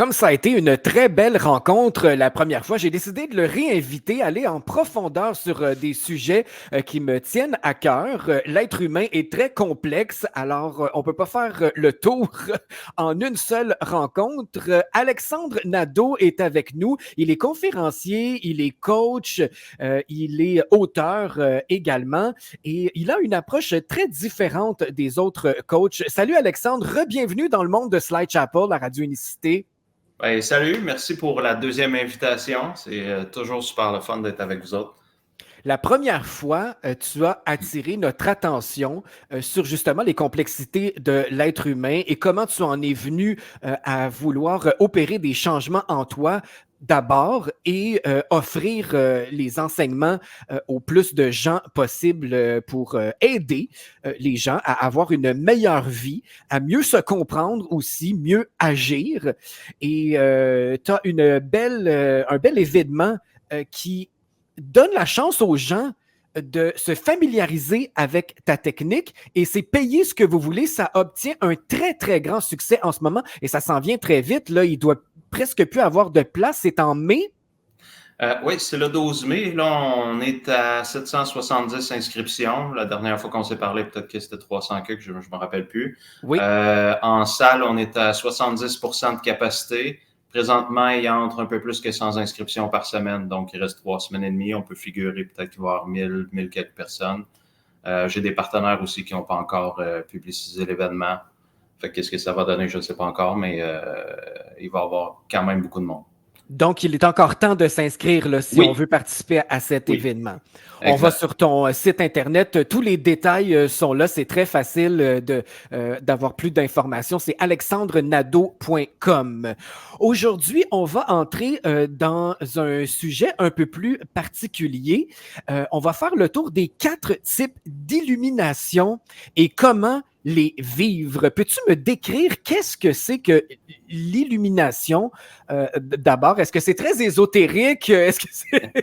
comme ça a été une très belle rencontre la première fois, j'ai décidé de le réinviter, aller en profondeur sur des sujets qui me tiennent à cœur. L'être humain est très complexe, alors on ne peut pas faire le tour en une seule rencontre. Alexandre Nadeau est avec nous. Il est conférencier, il est coach, il est auteur également et il a une approche très différente des autres coachs. Salut Alexandre, re-bienvenue dans le monde de Slide Chapel, la radio Unicité. Ben, salut, merci pour la deuxième invitation. C'est toujours super le fun d'être avec vous autres. La première fois, tu as attiré notre attention sur justement les complexités de l'être humain et comment tu en es venu à vouloir opérer des changements en toi d'abord et offrir les enseignements au plus de gens possible pour aider les gens à avoir une meilleure vie, à mieux se comprendre aussi, mieux agir. Et tu as un bel événement qui donne la chance aux gens de se familiariser avec ta technique et c'est payer ce que vous voulez. Ça obtient un très, très grand succès en ce moment et ça s'en vient très vite. Là, il doit presque plus avoir de place. C'est en mai. Oui, c'est le 12 mai. Là, on est à 770 inscriptions. La dernière fois qu'on s'est parlé, peut-être que c'était 300 que je ne me rappelle plus. Oui. En salle, on est à 70% de capacité. Présentement, il y a entre un peu plus que 100 inscriptions par semaine. Donc, il reste 3 semaines et demie. On peut figurer peut-être qu'il va y avoir 1000 quelques personnes. J'ai des partenaires aussi qui n'ont pas encore publicisé l'événement. Fait qu'est-ce que ça va donner, je ne sais pas encore, mais il va y avoir quand même beaucoup de monde. Donc, il est encore temps de s'inscrire là, si on veut participer à cet événement. Exact. On va sur ton site Internet. Tous les détails sont là. C'est très facile d'avoir plus d'informations. C'est alexandrenado.com. Aujourd'hui, on va entrer dans un sujet un peu plus particulier. On va faire le tour des 4 types d'illumination et comment les vivre. Peux-tu me décrire qu'est-ce que c'est que l'illumination d'abord? Est-ce que c'est très ésotérique? Est-ce que c'est...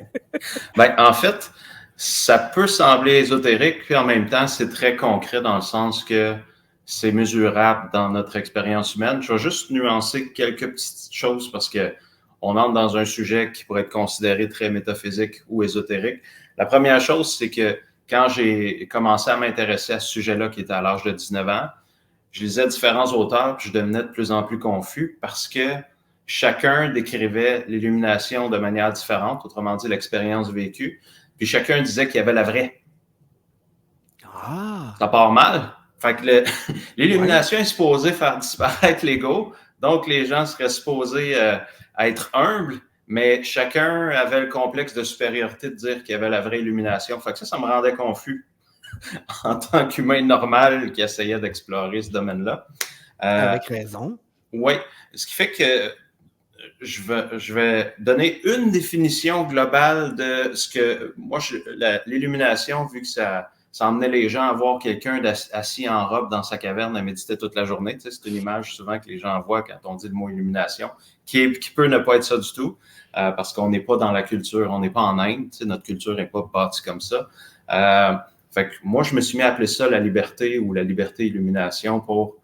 Ben, en fait, ça peut sembler ésotérique, puis en même temps, c'est très concret dans le sens que c'est mesurable dans notre expérience humaine. Je vais juste nuancer quelques petites choses parce que on entre dans un sujet qui pourrait être considéré très métaphysique ou ésotérique. La première chose, c'est que quand j'ai commencé à m'intéresser à ce sujet-là, qui était à l'âge de 19 ans, je lisais différents auteurs, puis je devenais de plus en plus confus parce que chacun décrivait l'illumination de manière différente, autrement dit, l'expérience vécue, puis chacun disait qu'il y avait la vraie. Ah! Ça part mal. Fait que l'illumination est supposée faire disparaître l'ego, donc les gens seraient supposés être humbles, mais chacun avait le complexe de supériorité de dire qu'il y avait la vraie illumination. Fait que ça me rendait confus en tant qu'humain normal qui essayait d'explorer ce domaine-là. Avec raison. Oui, ce qui fait que je vais donner une définition globale de ce que moi, l'illumination, vu que ça emmenait les gens à voir quelqu'un assis en robe dans sa caverne à méditer toute la journée. Tu sais, c'est une image souvent que les gens voient quand on dit le mot illumination, qui peut ne pas être ça du tout, parce qu'on n'est pas dans la culture, on n'est pas en Inde, tu sais, notre culture n'est pas bâtie comme ça. Fait que moi, je me suis mis à appeler ça la liberté ou la liberté illumination pour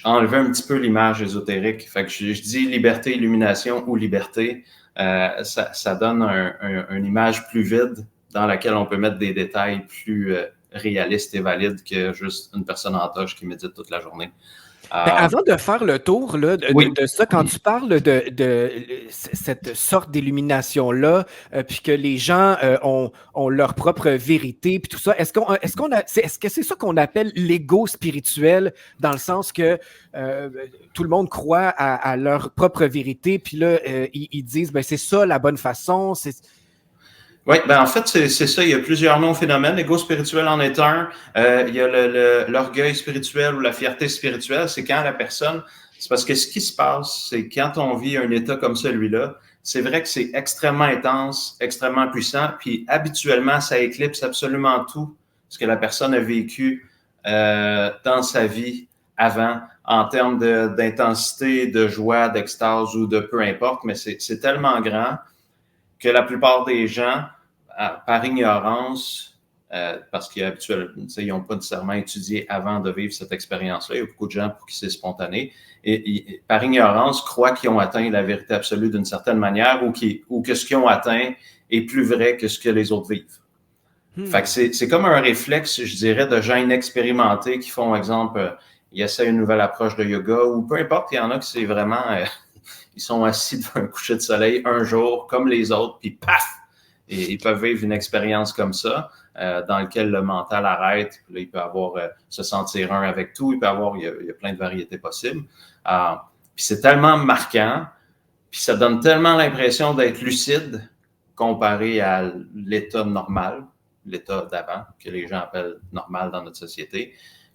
enlever un petit peu l'image ésotérique. Fait que je dis liberté, illumination ou liberté. Ça donne une image plus vide dans laquelle on peut mettre des détails plus réalistes et valides que juste une personne en toge qui médite toute la journée. Avant de faire le tour là, de ça, quand tu parles de cette sorte d'illumination-là, puis que les gens ont leur propre vérité, puis tout ça, est-ce que c'est ça qu'on appelle l'ego spirituel, dans le sens que tout le monde croit à leur propre vérité, puis là, ils disent, ben, c'est ça la bonne façon, Oui, ben en fait, c'est ça. Il y a plusieurs noms phénomènes. L'ego spirituel en est un. Il y a l'orgueil spirituel ou la fierté spirituelle. C'est quand la personne... C'est parce que ce qui se passe, c'est quand on vit un état comme celui-là, c'est vrai que c'est extrêmement intense, extrêmement puissant, puis habituellement, ça éclipse absolument tout ce que la personne a vécu dans sa vie avant, en termes d'intensité, de joie, d'extase ou de peu importe, mais c'est tellement grand que la plupart des gens, par ignorance, parce qu'ils n'ont pas nécessairement étudié avant de vivre cette expérience-là. Il y a beaucoup de gens pour qui c'est spontané et par ignorance, croient qu'ils ont atteint la vérité absolue d'une certaine manière ou que ce qu'ils ont atteint est plus vrai que ce que les autres vivent. Fait que c'est comme un réflexe, je dirais, de gens inexpérimentés qui font, exemple, ils essaient une nouvelle approche de yoga ou peu importe, il y en a qui c'est vraiment, ils sont assis devant un coucher de soleil un jour comme les autres, puis paf! Et ils peuvent vivre une expérience comme ça, dans laquelle le mental arrête, puis là, il peut avoir, se sentir un avec tout, il y a plein de variétés possibles. Puis c'est tellement marquant, puis ça donne tellement l'impression d'être lucide comparé à l'état normal, l'état d'avant, que les gens appellent normal dans notre société,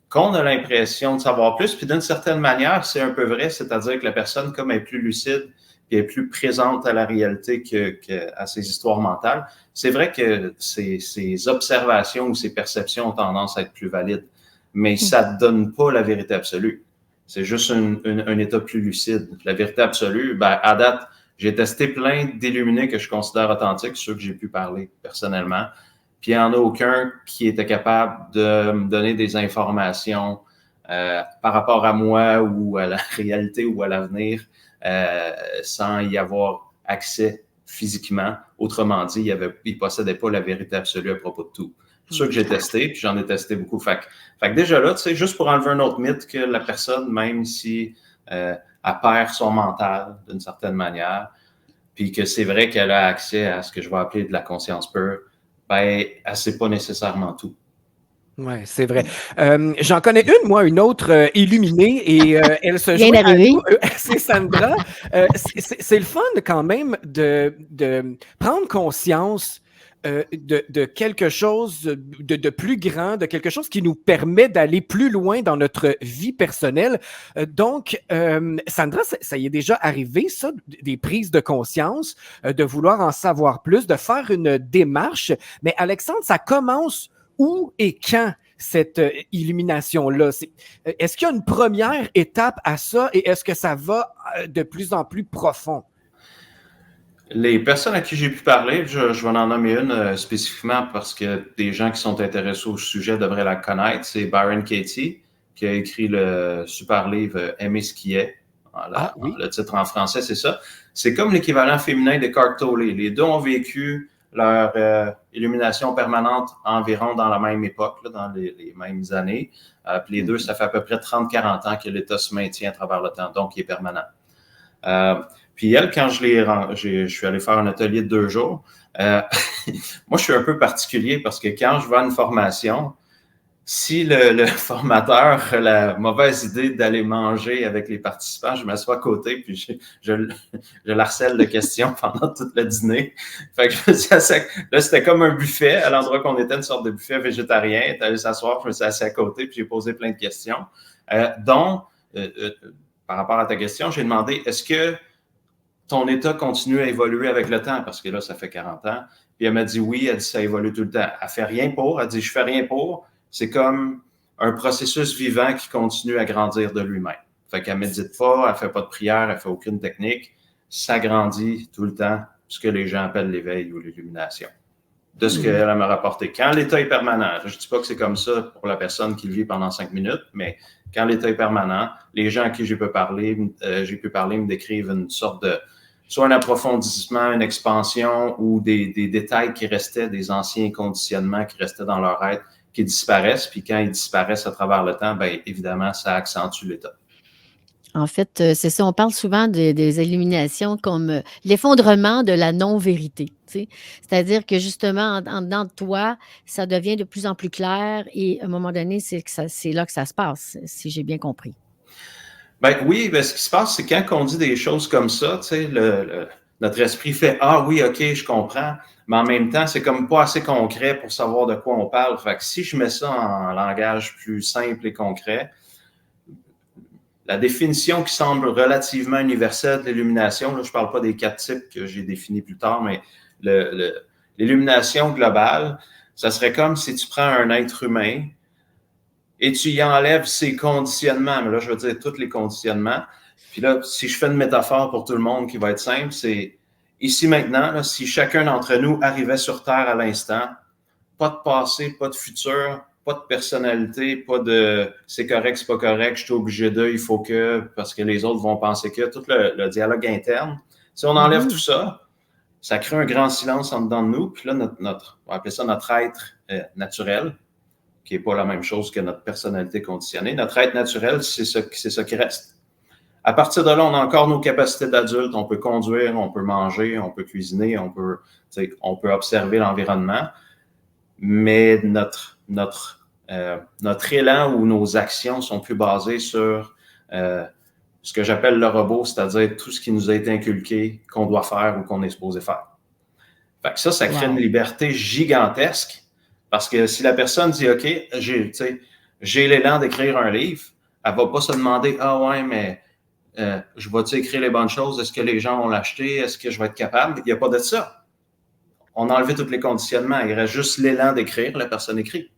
qu'on a l'impression de savoir plus. Puis d'une certaine manière, c'est un peu vrai, c'est-à-dire que la personne, comme elle est plus lucide, puis elle est plus présente à la réalité qu'à ses histoires mentales, c'est vrai que ses observations ou ses perceptions ont tendance à être plus valides, mais ça ne donne pas la vérité absolue. C'est juste un état plus lucide. La vérité absolue, à date, j'ai testé plein d'illuminés que je considère authentiques, ceux que j'ai pu parler personnellement. Puis il n'y en a aucun qui était capable de me donner des informations par rapport à moi ou à la réalité ou à l'avenir sans y avoir accès physiquement. Autrement dit, il ne possédait pas la vérité absolue à propos de tout. Ceux que j'ai testé, puis j'en ai testé beaucoup. Fait que déjà là, tu sais, juste pour enlever un autre mythe que la personne, même si elle perd son mental d'une certaine manière, puis que c'est vrai qu'elle a accès à ce que je vais appeler de la conscience pure, elle ne sait pas nécessairement tout. Oui, c'est vrai. J'en connais une autre illuminée, et elle se joint à nous. C'est Sandra. C'est le fun quand même de prendre conscience de quelque chose de plus grand, de quelque chose qui nous permet d'aller plus loin dans notre vie personnelle. Donc, Sandra, ça y est déjà arrivé, ça, des prises de conscience, de vouloir en savoir plus, de faire une démarche. Mais Alexandre, ça commence où et quand cette illumination-là? Est-ce qu'il y a une première étape à ça et est-ce que ça va de plus en plus profond? Les personnes à qui j'ai pu parler, je vais en nommer une spécifiquement parce que des gens qui sont intéressés au sujet devraient la connaître. C'est Byron Katie qui a écrit le super livre Aimer ce qui est. Oui. Le titre en français, c'est ça. C'est comme l'équivalent féminin d'Eckhart Tolle. Les deux ont vécu leur illumination permanente environ dans la même époque, là, dans les mêmes années. Puis les deux, ça fait à peu près 30-40 ans que l'État se maintient à travers le temps, donc il est permanent. Puis elle, quand je suis allé faire un atelier de 2 jours, moi, je suis un peu particulier parce que quand je vais à une formation, si le formateur a la mauvaise idée d'aller manger avec les participants, je m'assois à côté puis je l'harcèle de questions pendant tout le dîner. Fait que je me suis assis là, c'était comme un buffet à l'endroit qu'on était, une sorte de buffet végétarien. T'es allé s'asseoir, je me suis assis à côté puis j'ai posé plein de questions. Dont, par rapport à ta question, j'ai demandé, est-ce que ton état continue à évoluer avec le temps? Parce que là, ça fait 40 ans. Puis elle m'a dit oui, elle dit ça évolue tout le temps. Elle fait rien pour, elle dit je fais rien pour. C'est comme un processus vivant qui continue à grandir de lui-même. Fait qu'elle médite pas, elle fait pas de prière, elle fait aucune technique. Ça grandit tout le temps, ce que les gens appellent l'éveil ou l'illumination. De ce qu'elle m'a rapporté. Quand l'état est permanent, je dis pas que c'est comme ça pour la personne qui le vit pendant 5 minutes, mais quand l'état est permanent, les gens à qui j'ai pu parler me décrivent une sorte de, soit un approfondissement, une expansion ou des détails qui restaient, des anciens conditionnements qui restaient dans leur être, qui disparaissent. Puis quand ils disparaissent à travers le temps, bien évidemment, ça accentue l'état. En fait, c'est ça, on parle souvent des illuminations comme l'effondrement de la non-vérité. C'est-à-dire que justement, en dedans de toi, ça devient de plus en plus clair et à un moment donné, c'est là que ça se passe, si j'ai bien compris. Ben oui, ben, ce qui se passe, c'est quand on dit des choses comme ça, tu sais, notre esprit fait « Ah oui, OK, je comprends », mais en même temps, c'est comme pas assez concret pour savoir de quoi on parle. Fait que si je mets ça en langage plus simple et concret, la définition qui semble relativement universelle de l'illumination, là, je ne parle pas des 4 types que j'ai définis plus tard, mais l'illumination globale, ça serait comme si tu prends un être humain et tu y enlèves ses conditionnements. Mais là, je veux dire tous les conditionnements. Puis là, si je fais une métaphore pour tout le monde qui va être simple, c'est ici maintenant, là, si chacun d'entre nous arrivait sur Terre à l'instant, pas de passé, pas de futur, pas de personnalité, pas de c'est correct, c'est pas correct, je suis obligé de, il faut que, parce que les autres vont penser que, tout le dialogue interne. Si on enlève tout ça, ça crée un grand silence en dedans de nous, puis là, on va appeler ça notre être naturel, qui n'est pas la même chose que notre personnalité conditionnée. Notre être naturel, c'est ça qui reste. À partir de là, on a encore nos capacités d'adulte, on peut conduire, on peut manger, on peut cuisiner, on peut observer l'environnement, mais notre élan ou nos actions sont plus basées sur ce que j'appelle le robot, c'est-à-dire tout ce qui nous a été inculqué qu'on doit faire ou qu'on est supposé faire. Fait que ça crée une liberté gigantesque parce que si la personne dit « OK, j'ai l'élan d'écrire un livre », elle va pas se demander « Ah ouais, mais je vais-tu écrire les bonnes choses? Est-ce que les gens vont l'acheter? Est-ce que je vais être capable? » Il n'y a pas de ça. On a enlevé tous les conditionnements. Il reste juste l'élan d'écrire, la personne écrit.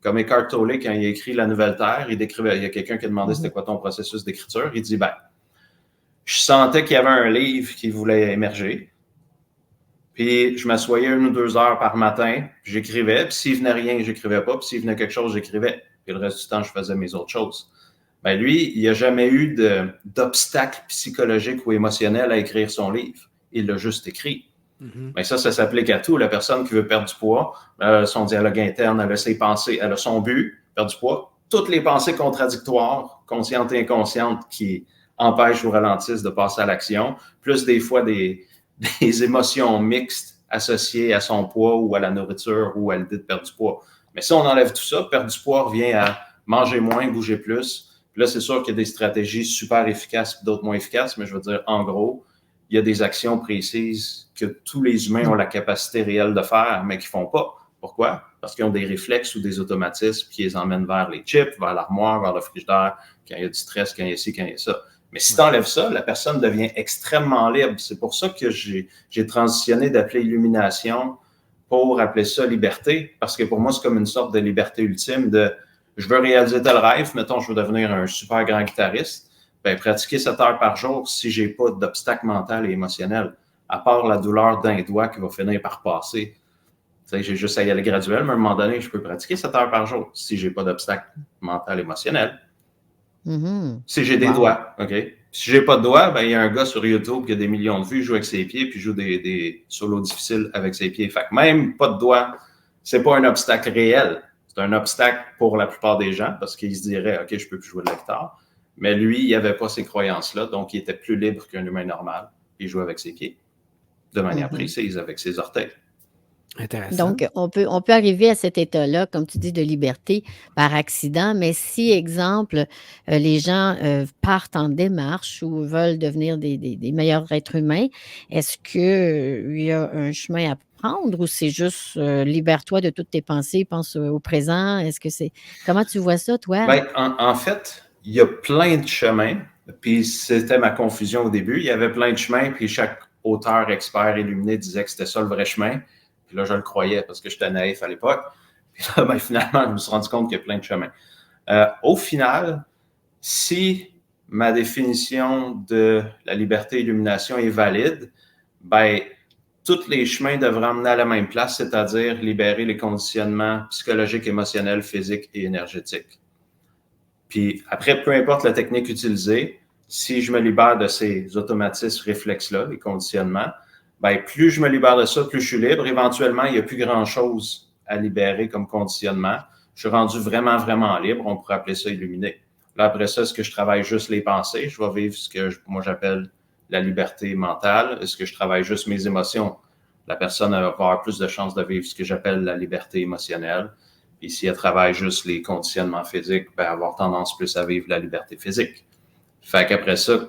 Comme Eckhart Tolle, quand il a écrit La Nouvelle Terre, il y a quelqu'un qui a demandé c'était quoi ton processus d'écriture. Il dit, je sentais qu'il y avait un livre qui voulait émerger. Puis je m'assoyais 1 ou 2 heures par matin, puis j'écrivais. Puis s'il venait rien, j'écrivais pas. Puis s'il venait quelque chose, j'écrivais. Puis le reste du temps, je faisais mes autres choses. Lui, il n'a jamais eu d'obstacle psychologique ou émotionnel à écrire son livre. Il l'a juste écrit. Mais ça s'applique à tout. La personne qui veut perdre du poids, son dialogue interne, elle a ses pensées, elle a son but, perdre du poids. Toutes les pensées contradictoires, conscientes et inconscientes, qui empêchent ou ralentissent de passer à l'action, plus des fois des émotions mixtes associées à son poids ou à la nourriture ou à l'idée de perdre du poids. Mais si on enlève tout ça, perdre du poids revient à manger moins, bouger plus. Puis là, c'est sûr qu'il y a des stratégies super efficaces et d'autres moins efficaces, mais je veux dire, en gros, il y a des actions précises que tous les humains ont la capacité réelle de faire, mais qu'ils ne font pas. Pourquoi? Parce qu'ils ont des réflexes ou des automatismes qui les emmènent vers les chips, vers l'armoire, vers le frigidaire, quand il y a du stress, quand il y a ci, quand il y a ça. Mais si tu enlèves ça, la personne devient extrêmement libre. C'est pour ça que j'ai transitionné d'appeler illumination pour appeler ça liberté, parce que pour moi, c'est comme une sorte de liberté ultime de je veux réaliser tel rêve, mettons, je veux devenir un super grand guitariste. Pratiquer 7 heures par jour si j'ai pas d'obstacle mental et émotionnel, à part la douleur d'un doigt qui va finir par passer. J'ai juste à y aller graduel, mais à un moment donné, je peux pratiquer 7 heures par jour si j'ai pas d'obstacle mental et émotionnel. Si j'ai des doigts, OK? Si j'ai pas de doigts, il y a un gars sur YouTube qui a des millions de vues, il joue avec ses pieds, puis il joue des solos difficiles avec ses pieds. Fait que même pas de doigts, c'est pas un obstacle réel. C'est un obstacle pour la plupart des gens parce qu'ils se diraient, OK, je peux plus jouer de la guitare. Mais lui, il n'avait pas ces croyances-là, donc il était plus libre qu'un humain normal. Il jouait avec ses pieds, de manière précise, avec ses orteils. Intéressant. Donc, on peut arriver à cet état-là, comme tu dis, de liberté par accident, mais si, exemple, les gens partent en démarche ou veulent devenir des meilleurs êtres humains, est-ce qu'il y a un chemin à prendre ou c'est juste libère-toi de toutes tes pensées, pense au présent? Est-ce que c'est... Comment tu vois ça, toi? En fait, il y a plein de chemins, puis c'était ma confusion au début. Il y avait plein de chemins, puis chaque auteur, expert, illuminé disait que c'était ça le vrai chemin. Puis là, je le croyais parce que j'étais naïf à l'époque. Puis là, finalement, je me suis rendu compte qu'il y a plein de chemins. Au final, si ma définition de la liberté et l'illumination est valide, tous les chemins devraient emmener à la même place, c'est-à-dire libérer les conditionnements psychologiques, émotionnels, physiques et énergétiques. Puis après, peu importe la technique utilisée, si je me libère de ces automatismes, réflexes-là, les conditionnements, plus je me libère de ça, plus je suis libre. Éventuellement, il n'y a plus grand-chose à libérer comme conditionnement. Je suis rendu vraiment, vraiment libre. On pourrait appeler ça illuminé. Là, après ça, est-ce que je travaille juste les pensées? Je vais vivre ce que moi j'appelle la liberté mentale. Est-ce que je travaille juste mes émotions? La personne va avoir plus de chances de vivre ce que j'appelle la liberté émotionnelle. Et si elle travaille juste les conditionnements physiques, elle va avoir tendance plus à vivre la liberté physique. Fait qu'après ça,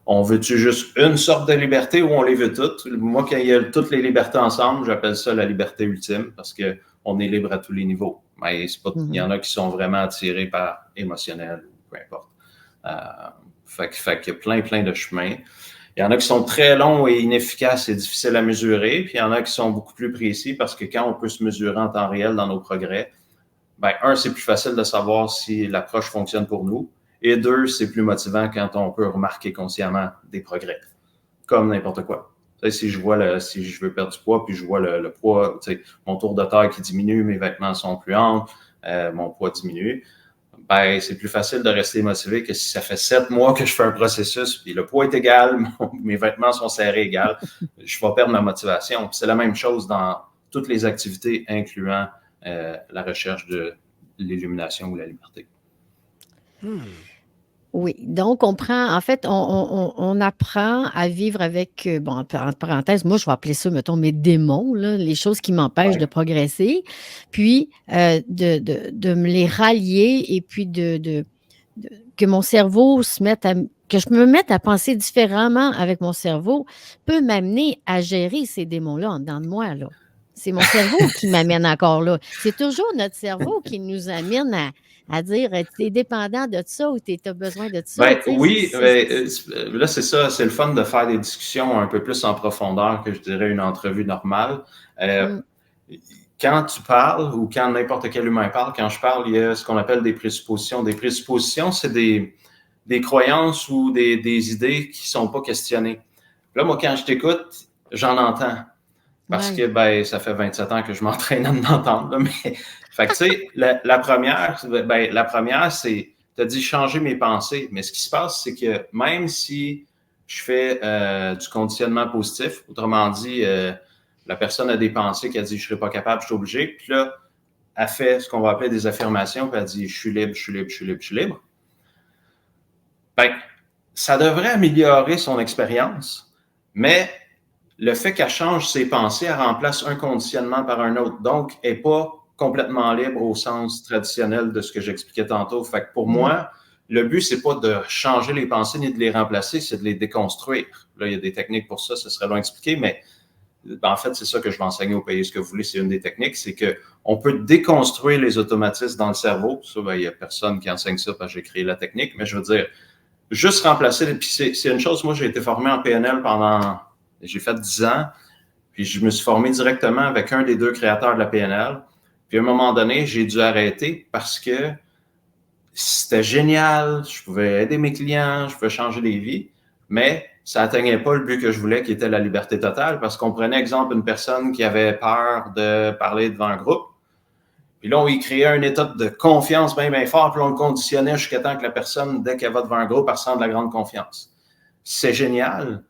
on veut-tu juste une sorte de liberté ou on les veut toutes? Moi, quand il y a toutes les libertés ensemble, j'appelle ça la liberté ultime parce qu'on est libre à tous les niveaux. Mais c'est pas, il y en a qui sont vraiment attirés par émotionnel, peu importe. Fait qu'il y a plein de chemins. Il y en a qui sont très longs et inefficaces et difficiles à mesurer, puis il y en a qui sont beaucoup plus précis parce que quand on peut se mesurer en temps réel dans nos progrès, c'est plus facile de savoir si l'approche fonctionne pour nous. Et 2, c'est plus motivant quand on peut remarquer consciemment des progrès, comme n'importe quoi. Si je veux perdre du poids, puis je vois le poids, mon tour de taille qui diminue, mes vêtements sont plus amples, mon poids diminue, ben, c'est plus facile de rester motivé que si ça fait 7 mois que je fais un processus, puis le poids est égal, mes vêtements sont serrés égal, je vais perdre ma motivation. Puis c'est la même chose dans toutes les activités, incluant la recherche de l'illumination ou la liberté. Oui, donc on apprend à vivre avec, bon, entre parenthèses, moi je vais appeler ça, mettons, mes démons, là, les choses qui m'empêchent de progresser, puis de me les rallier et puis que mon cerveau que je me mette à penser différemment avec mon cerveau peut m'amener à gérer ces démons-là en dedans de moi, là. C'est mon cerveau qui m'amène encore là. C'est toujours notre cerveau qui nous amène à dire, tu es dépendant de ça ou tu as besoin de ça. Ben, oui, là, c'est ça. C'est le fun de faire des discussions un peu plus en profondeur que, je dirais, une entrevue normale. Quand tu parles ou quand n'importe quel humain parle, quand je parle, il y a ce qu'on appelle des présuppositions. Des présuppositions, c'est des croyances ou des idées qui sont pas questionnées. Là, moi, quand je t'écoute, j'en entends. Parce que, ben, ça fait 27 ans que je m'entraîne à m'entendre, là, mais, fait que, tu sais, la première, c'est, t'as dit changer mes pensées. Mais ce qui se passe, c'est que même si je fais du conditionnement positif, autrement dit, la personne a des pensées qui a dit, je serai pas capable, je suis obligé. Puis là, elle fait ce qu'on va appeler des affirmations, puis elle dit, je suis libre, je suis libre, je suis libre, je suis libre. Ben, ça devrait améliorer son expérience, mais le fait qu'elle change ses pensées, elle remplace un conditionnement par un autre. Donc, elle n'est pas complètement libre au sens traditionnel de ce que j'expliquais tantôt. Fait que pour moi, le but, c'est pas de changer les pensées ni de les remplacer, c'est de les déconstruire. Là, il y a des techniques pour ça, ce serait long à expliquer, mais en fait, c'est ça que je vais enseigner au Pays ce que vous voulez, c'est une des techniques, c'est qu'on peut déconstruire les automatismes dans le cerveau. Ça, ben, il n'y a personne qui enseigne ça parce que j'ai créé la technique, mais je veux dire, juste remplacer, puis c'est une chose, moi, j'ai été formé en PNL j'ai fait 10 ans, puis je me suis formé directement avec un des 2 créateurs de la PNL. Puis à un moment donné, j'ai dû arrêter parce que c'était génial, je pouvais aider mes clients, je pouvais changer des vies, mais ça n'atteignait pas le but que je voulais, qui était la liberté totale, parce qu'on prenait exemple une personne qui avait peur de parler devant un groupe, puis là, on y créait un état de confiance bien, bien fort, puis on le conditionnait jusqu'à temps que la personne, dès qu'elle va devant un groupe, elle ressent de la grande confiance. C'est génial,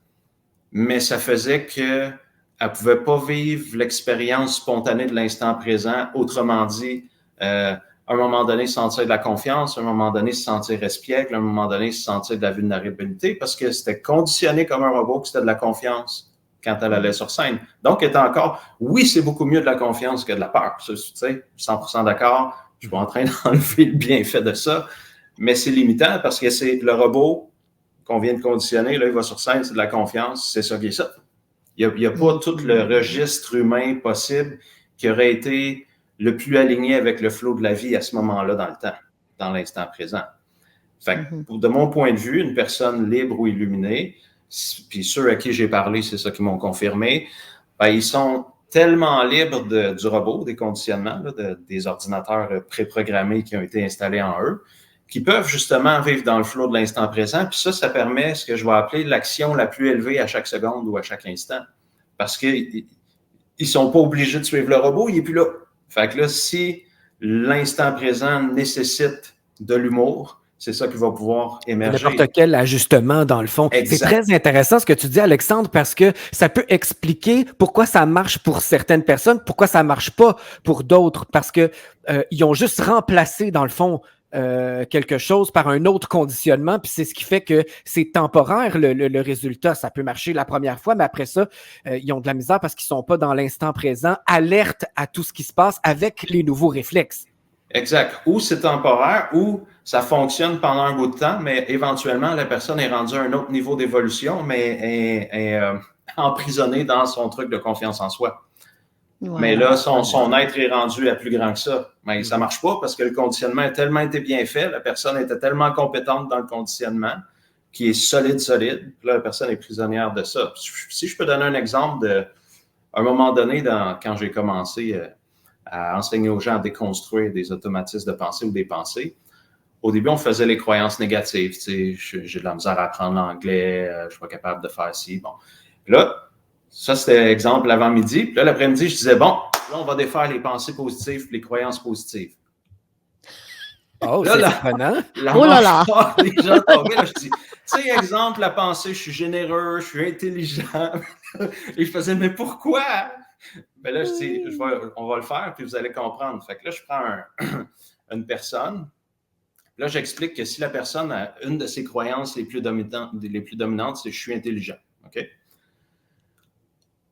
mais ça faisait qu'elle ne pouvait pas vivre l'expérience spontanée de l'instant présent. Autrement dit, à un moment donné, sentir de la confiance, à un moment donné, se sentir espiègle, à un moment donné, se sentir de la vulnérabilité, parce que c'était conditionné comme un robot que c'était de la confiance quand elle allait sur scène. Donc, elle était encore, oui, c'est beaucoup mieux de la confiance que de la peur. Tu sais, 100% d'accord, je suis pas en train d'enlever le bienfait de ça, mais c'est limitant parce que c'est le robot qu'on vient de conditionner, là, il va sur scène, c'est de la confiance, c'est ça qui est ça. Il n'y a pas tout le registre humain possible qui aurait été le plus aligné avec le flot de la vie à ce moment-là dans le temps, dans l'instant présent. Fait que, de mon point de vue, une personne libre ou illuminée, puis ceux à qui j'ai parlé, c'est ça qui m'ont confirmé, ben, ils sont tellement libres du robot, des conditionnements, là, des ordinateurs préprogrammés qui ont été installés en eux, qui peuvent justement vivre dans le flot de l'instant présent. Puis ça permet ce que je vais appeler l'action la plus élevée à chaque seconde ou à chaque instant. Parce qu'ils ne sont pas obligés de suivre le robot, il n'est plus là. Fait que là, si l'instant présent nécessite de l'humour, c'est ça qui va pouvoir émerger. N'importe quel ajustement, dans le fond. Exact. C'est très intéressant ce que tu dis, Alexandre, parce que ça peut expliquer pourquoi ça marche pour certaines personnes, pourquoi ça marche pas pour d'autres, parce que ils ont juste remplacé, dans le fond, quelque chose par un autre conditionnement, puis c'est ce qui fait que c'est temporaire, le résultat. Ça peut marcher la première fois, mais après ça, ils ont de la misère parce qu'ils sont pas dans l'instant présent, alerte à tout ce qui se passe avec les nouveaux réflexes. Exact. Ou c'est temporaire, ou ça fonctionne pendant un bout de temps, mais éventuellement, la personne est rendue à un autre niveau d'évolution, mais est emprisonnée dans son truc de confiance en soi. Ouais, mais là, son être est rendu à plus grand que ça. Mais ça marche pas parce que le conditionnement a tellement été bien fait, la personne était tellement compétente dans le conditionnement qui est solide. Puis là, la personne est prisonnière de ça. Si je peux donner un exemple à un moment donné, quand j'ai commencé à enseigner aux gens à déconstruire des automatismes de pensée ou des pensées, au début, on faisait les croyances négatives. Tu sais, j'ai de la misère à apprendre l'anglais, je suis pas capable de faire ci. Bon. Là, Ça, c'était exemple l'avant-midi. Puis là, l'après-midi, je disais, bon, là, on va défaire les pensées positives et les croyances positives. Oh, là, c'est la surprenant. Oh là là! mâchoire des gens tombaient. Là, je dis, tu sais, exemple, la pensée, je suis généreux, je suis intelligent. Et je faisais, mais pourquoi? Ben là, je dis, on va le faire, puis vous allez comprendre. Fait que là, je prends une personne. Là, j'explique que si la personne a une de ses croyances les plus dominantes, c'est « je suis intelligent ». OK?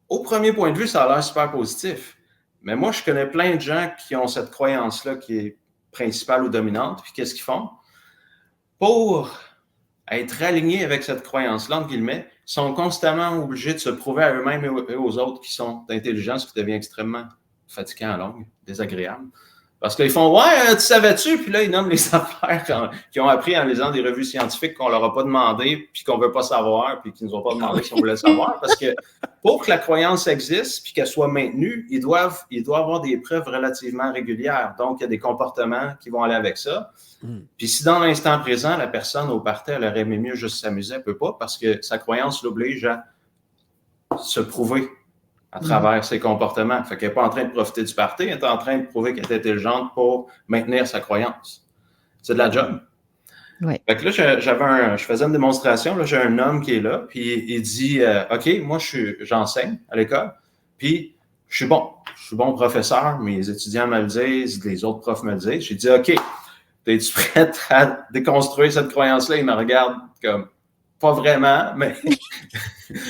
Au premier point de vue, ça a l'air super positif. Mais moi, je connais plein de gens qui ont cette croyance-là qui est principale ou dominante. Puis qu'est-ce qu'ils font? Pour être alignés avec cette croyance-là, entre guillemets, ils sont constamment obligés de se prouver à eux-mêmes et aux autres qu'ils sont intelligents, ce qui devient extrêmement fatigant à longue, désagréable. Parce qu'ils font « Ouais, tu savais-tu? » Puis là, ils nomment les affaires qu'ils ont appris en lisant des revues scientifiques qu'on leur a pas demandé, puis qu'on veut pas savoir, puis qu'ils nous ont pas demandé si on voulait savoir. Parce que pour que la croyance existe, puis qu'elle soit maintenue, il doit avoir des preuves relativement régulières. Donc, il y a des comportements qui vont aller avec ça. Puis si dans l'instant présent, la personne au party, elle aurait aimé mieux juste s'amuser, elle ne peut pas, parce que sa croyance l'oblige à se prouver à travers ses comportements. Fait qu'elle n'est pas en train de profiter du party, elle est en train de prouver qu'elle est intelligente pour maintenir sa croyance. C'est de la job. Ouais. Fait que là, je faisais une démonstration, là, j'ai un homme qui est là, puis il dit OK, moi j'enseigne à l'école, puis je suis bon professeur, mes étudiants me le disent, les autres profs me le disent. J'ai dit OK, es-tu prête à déconstruire cette croyance-là? Il me regarde comme pas vraiment, mais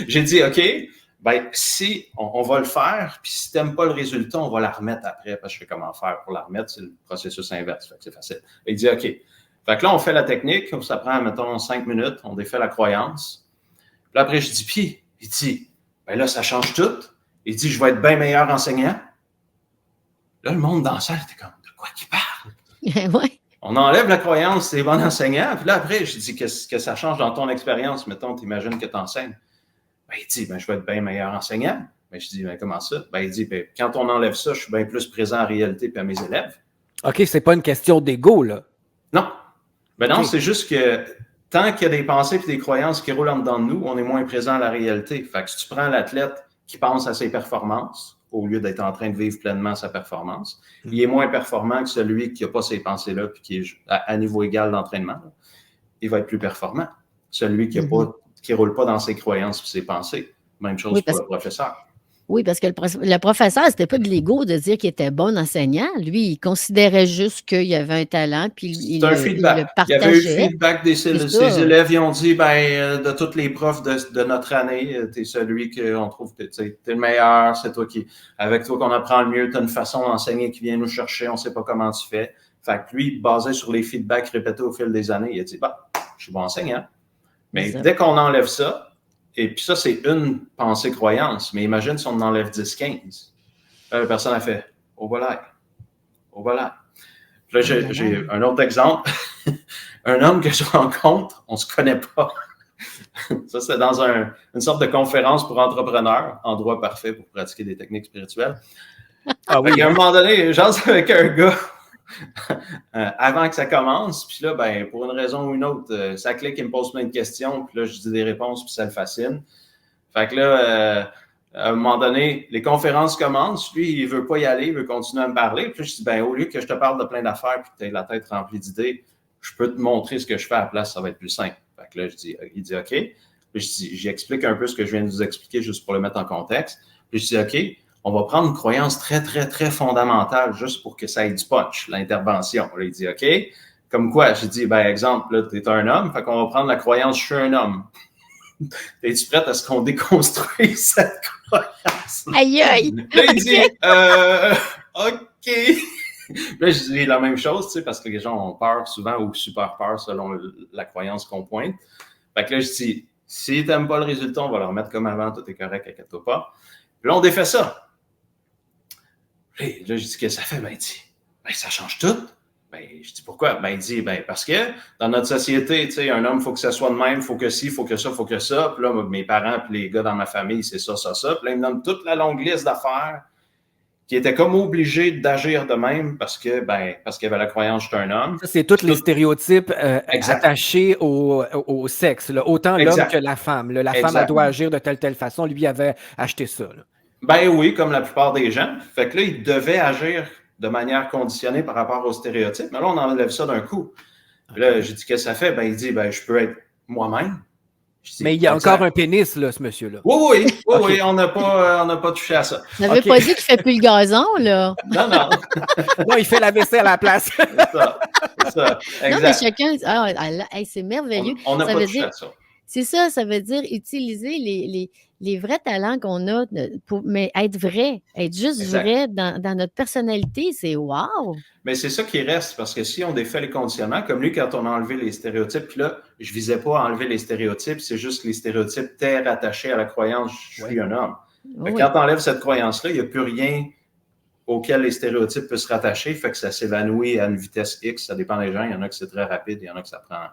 j'ai dit OK. Ben, si on va le faire, puis si tu n'aimes pas le résultat, on va la remettre après, parce que je sais comment faire pour la remettre, c'est le processus inverse, fait que c'est facile. Il dit OK. Fait que là, on fait la technique, ça prend, mettons, 5 minutes, on défait la croyance. Puis là, après, je dis, puis, il dit, ben là, ça change tout. Il dit, je vais être bien meilleur enseignant. Là, le monde dans la salle était comme, de quoi qu'il parle? Ouais. On enlève la croyance, c'est bon enseignant. Puis là, après, je dis, qu'est-ce que ça change dans ton expérience? Mettons, t'imagines que tu enseignes. Ben, il dit, ben, je vais être bien meilleur enseignant. Ben, je dis, ben, comment ça? Ben, il dit, ben, quand on enlève ça, je suis bien plus présent en réalité puis à mes élèves. OK, c'est pas une question d'ego, là. Non. Ben non, Okay. c'est juste que tant qu'il y a des pensées et des croyances qui roulent en dedans de nous, on est moins présent à la réalité. Fait que si tu prends l'athlète qui pense à ses performances, au lieu d'être en train de vivre pleinement sa performance, il est moins performant que celui qui n'a pas ces pensées-là puis qui est à niveau égal d'entraînement. Là. Il va être plus performant. Celui qui ne roule pas dans ses croyances et ses pensées. Même chose pour le professeur. Oui, parce que le professeur, c'était pas de l'ego de dire qu'il était bon enseignant. Lui, il considérait juste qu'il y avait un talent, puis il un feedback. le partageait. Il y avait eu le feedback des ses élèves. Ils ont dit, ben, de tous les profs de notre année, tu es celui qu'on trouve que tu es le meilleur, c'est toi avec toi qu'on apprend le mieux, tu as une façon d'enseigner qui vient nous chercher, on ne sait pas comment tu fais. Fait que lui, basé sur les feedbacks répétés au fil des années, il a dit, bah, je suis bon enseignant. Mais dès qu'on enlève ça, et puis ça, c'est une pensée-croyance. Mais imagine si on en enlève 10-15. Là, la personne a fait « Oh voilà. Oh voilà. » Là, j'ai un autre exemple. Un homme que je rencontre, on ne se connaît pas. Ça, c'est dans une sorte de conférence pour entrepreneurs, endroit parfait pour pratiquer des techniques spirituelles. Ah oui. À un moment donné, j'en suis avec un gars avant que ça commence, puis là, ben, pour une raison ou une autre, ça clique, il me pose plein de questions, puis là, je dis des réponses, puis ça le fascine. Fait que là, à un moment donné, les conférences commencent, lui, il veut pas y aller, il veut continuer à me parler, puis je dis, ben, au lieu que je te parle de plein d'affaires, puis que tu aies la tête remplie d'idées, je peux te montrer ce que je fais à la place, ça va être plus simple. Fait que là, il dit, OK. Puis j'explique un peu ce que je viens de vous expliquer, juste pour le mettre en contexte. Puis je dis, OK, on va prendre une croyance très, très, très fondamentale juste pour que ça ait du punch, l'intervention. Là, il dit, OK, comme quoi? J'ai dit, ben, exemple, là, tu es un homme, fait qu'on va prendre la croyance « je suis un homme ». Es-tu prête à ce qu'on déconstruise cette croyance? Aïe, aïe! Là, il dit, OK. Là, je dis la même chose, tu sais, parce que les gens ont peur souvent ou super peur selon la croyance qu'on pointe. Fait que là, je dis, si t'aimes pas le résultat, on va le remettre comme avant, tout est correct, inquiète-toi pas. Puis là, on défait ça. Là, je dis, qu'est-ce que ça fait? Ben, il dit, ben, ça change tout. Ben, je dis, pourquoi? Ben, il dit, ben, parce que dans notre société, tu sais, un homme, il faut que ça soit de même, il faut que ci, il faut que ça, il faut que ça. Puis là, mes parents, puis les gars dans ma famille, c'est ça, ça, ça. Puis là, ils me donnent toute la longue liste d'affaires qui était comme obligé d'agir de même parce qu'il y avait la croyance que j'étais un homme. Ça, c'est tous les stéréotypes attachés au sexe, là. Autant l'homme que la femme. Là. La femme, elle doit agir de telle façon. Lui avait acheté ça. Là. Ben oui, comme la plupart des gens. Fait que là, il devait agir de manière conditionnée par rapport aux stéréotypes. Mais là, on enlève ça d'un coup. Puis là, j'ai dit, qu'est-ce que ça fait? Ben, il dit, ben, je peux être moi-même. Dis, mais il y a encore un pénis, là, ce monsieur-là. Oui, on n'a pas touché à ça. Ça veut pas dire qu'il fait plus le gazon, là. Non. Non, il fait la vaisselle à la place. C'est ça. Exact. Non, mais chacun... c'est merveilleux. On n'a pas touché à ça. C'est ça, ça veut dire utiliser les vrais talents qu'on a, mais être vrai, être juste vrai dans notre personnalité, c'est wow! Mais c'est ça qui reste, parce que si on défait les conditionnements, comme lui, quand on a enlevé les stéréotypes, puis là, je visais pas à enlever les stéréotypes, c'est juste que les stéréotypes étaient rattachés à la croyance « je suis un homme ». Quand tu enlèves cette croyance-là, il n'y a plus rien auquel les stéréotypes peuvent se rattacher, fait que ça s'évanouit à une vitesse X, ça dépend des gens, il y en a que c'est très rapide, il y en a que ça prend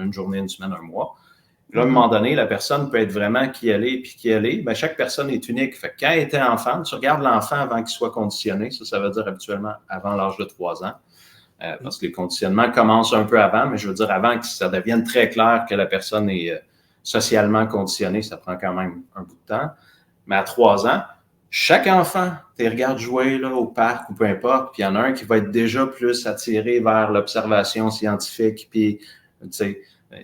une journée, une semaine, un mois. Là, à un moment donné, la personne peut être vraiment qui elle est, puis qui elle est. Ben, chaque personne est unique. Fait que quand elle était enfant, tu regardes l'enfant avant qu'il soit conditionné. Ça veut dire habituellement avant l'âge de 3 ans. Parce que les conditionnements commencent un peu avant, mais je veux dire avant que ça devienne très clair que la personne est socialement conditionnée. Ça prend quand même un bout de temps. Mais à 3 ans, chaque enfant, tu regardes jouer là, au parc ou peu importe, puis il y en a un qui va être déjà plus attiré vers l'observation scientifique, puis tu sais,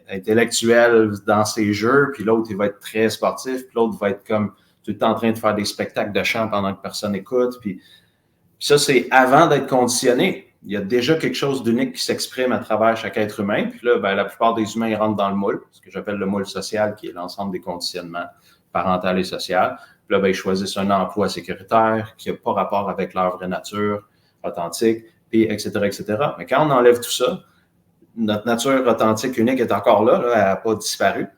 intellectuel dans ses jeux, puis l'autre, il va être très sportif, puis l'autre va être comme tout le temps en train de faire des spectacles de chant pendant que personne n'écoute. Puis ça, c'est avant d'être conditionné. Il y a déjà quelque chose d'unique qui s'exprime à travers chaque être humain. Puis là, ben, la plupart des humains, ils rentrent dans le moule, ce que j'appelle le moule social, qui est l'ensemble des conditionnements parental et social. Puis là, ben, ils choisissent un emploi sécuritaire qui n'a pas rapport avec leur vraie nature authentique, puis etc., etc. Mais quand on enlève tout ça, notre nature authentique unique est encore là, elle n'a pas disparu.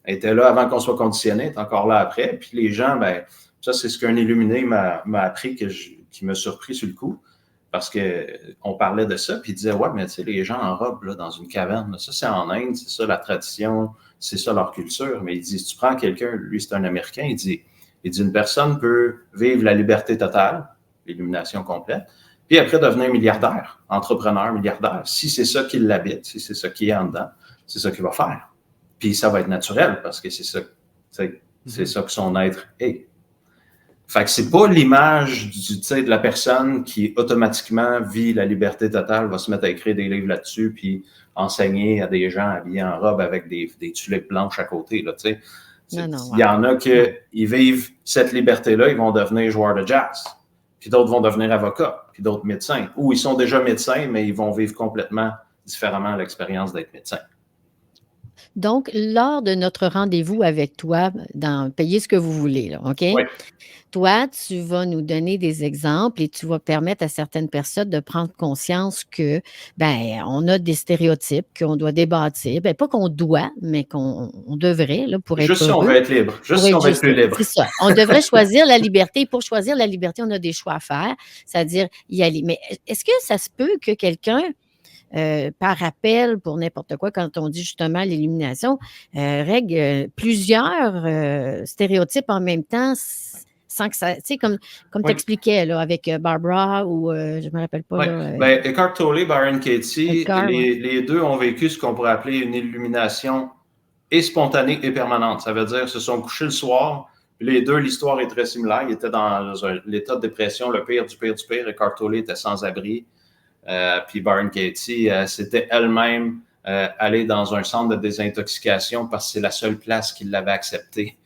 Elle était là avant qu'on soit conditionné, elle est encore là après. Puis les gens, ben, ça, c'est ce qu'un illuminé m'a appris qui m'a surpris sur le coup. Parce qu'on parlait de ça, puis il disait, ouais, mais tu sais, les gens en robe là, dans une caverne, là, ça, c'est en Inde, c'est ça la tradition, c'est ça leur culture. Mais il dit, si tu prends quelqu'un, lui, c'est un Américain, il dit, une personne peut vivre la liberté totale, l'illumination complète, puis après devenir milliardaire, entrepreneur, milliardaire. Si c'est ça qui l'habite, si c'est ça qui est en dedans, c'est ça qu'il va faire. Puis ça va être naturel parce que c'est ça que son être est. Fait que c'est pas l'image de la personne qui automatiquement vit la liberté totale, va se mettre à écrire des livres là-dessus, puis enseigner à des gens habillés en robe avec des tulipes blanches à côté. Là, il y en a qui vivent cette liberté-là, ils vont devenir joueurs de jazz. Puis d'autres vont devenir avocats, puis d'autres médecins. Ou ils sont déjà médecins, mais ils vont vivre complètement différemment l'expérience d'être médecin. Donc, lors de notre rendez-vous avec toi, payez ce que vous voulez, là, OK? Oui. Toi, tu vas nous donner des exemples et tu vas permettre à certaines personnes de prendre conscience que, ben, on a des stéréotypes qu'on doit débâtir. Ben, pas qu'on doit, mais qu'on devrait, là, pour être Juste heureux. Si on veut être libre. Juste si on veut être plus libre. C'est ça. On devrait choisir la liberté. Pour choisir la liberté, on a des choix à faire, c'est-à-dire y aller. Mais est-ce que ça se peut que quelqu'un, par rappel, pour n'importe quoi, quand on dit justement l'illumination, règle plusieurs stéréotypes en même temps, sans que ça, tu sais, comme tu expliquais là, avec Barbara ou je ne me rappelle pas. Ouais. Eckhart Tolle, Byron Katie, les deux ont vécu ce qu'on pourrait appeler une illumination et spontanée et permanente. Ça veut dire qu'ils se sont couchés le soir. Les deux, l'histoire est très similaire. Ils étaient dans l'état de dépression, le pire du pire du pire. Eckhart Tolle était sans abri. Puis Byron Katie, c'était elle-même aller dans un centre de désintoxication parce que c'est la seule place qui l'avait accepté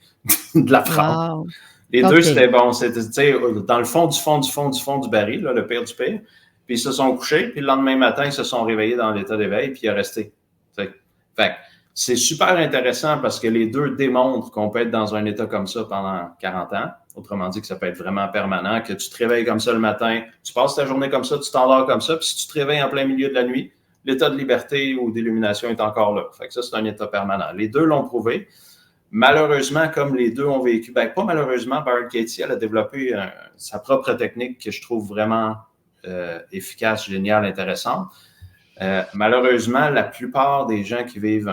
de la prendre. Wow. Les deux, c'était bon. C'était dans le fond du baril, là, le pire du pire. Puis ils se sont couchés, puis le lendemain matin, ils se sont réveillés dans l'état d'éveil, puis il est resté. Fait que c'est super intéressant parce que les deux démontrent qu'on peut être dans un état comme ça pendant 40 ans. Autrement dit, que ça peut être vraiment permanent, que tu te réveilles comme ça le matin, tu passes ta journée comme ça, tu t'endors comme ça, puis si tu te réveilles en plein milieu de la nuit, l'état de liberté ou d'illumination est encore là. Fait que ça, c'est un état permanent. Les deux l'ont prouvé. Malheureusement, comme les deux ont vécu, pas malheureusement, Byron Katie, elle a développé sa propre technique que je trouve vraiment efficace, géniale, intéressante. Malheureusement, la plupart des gens qui vivent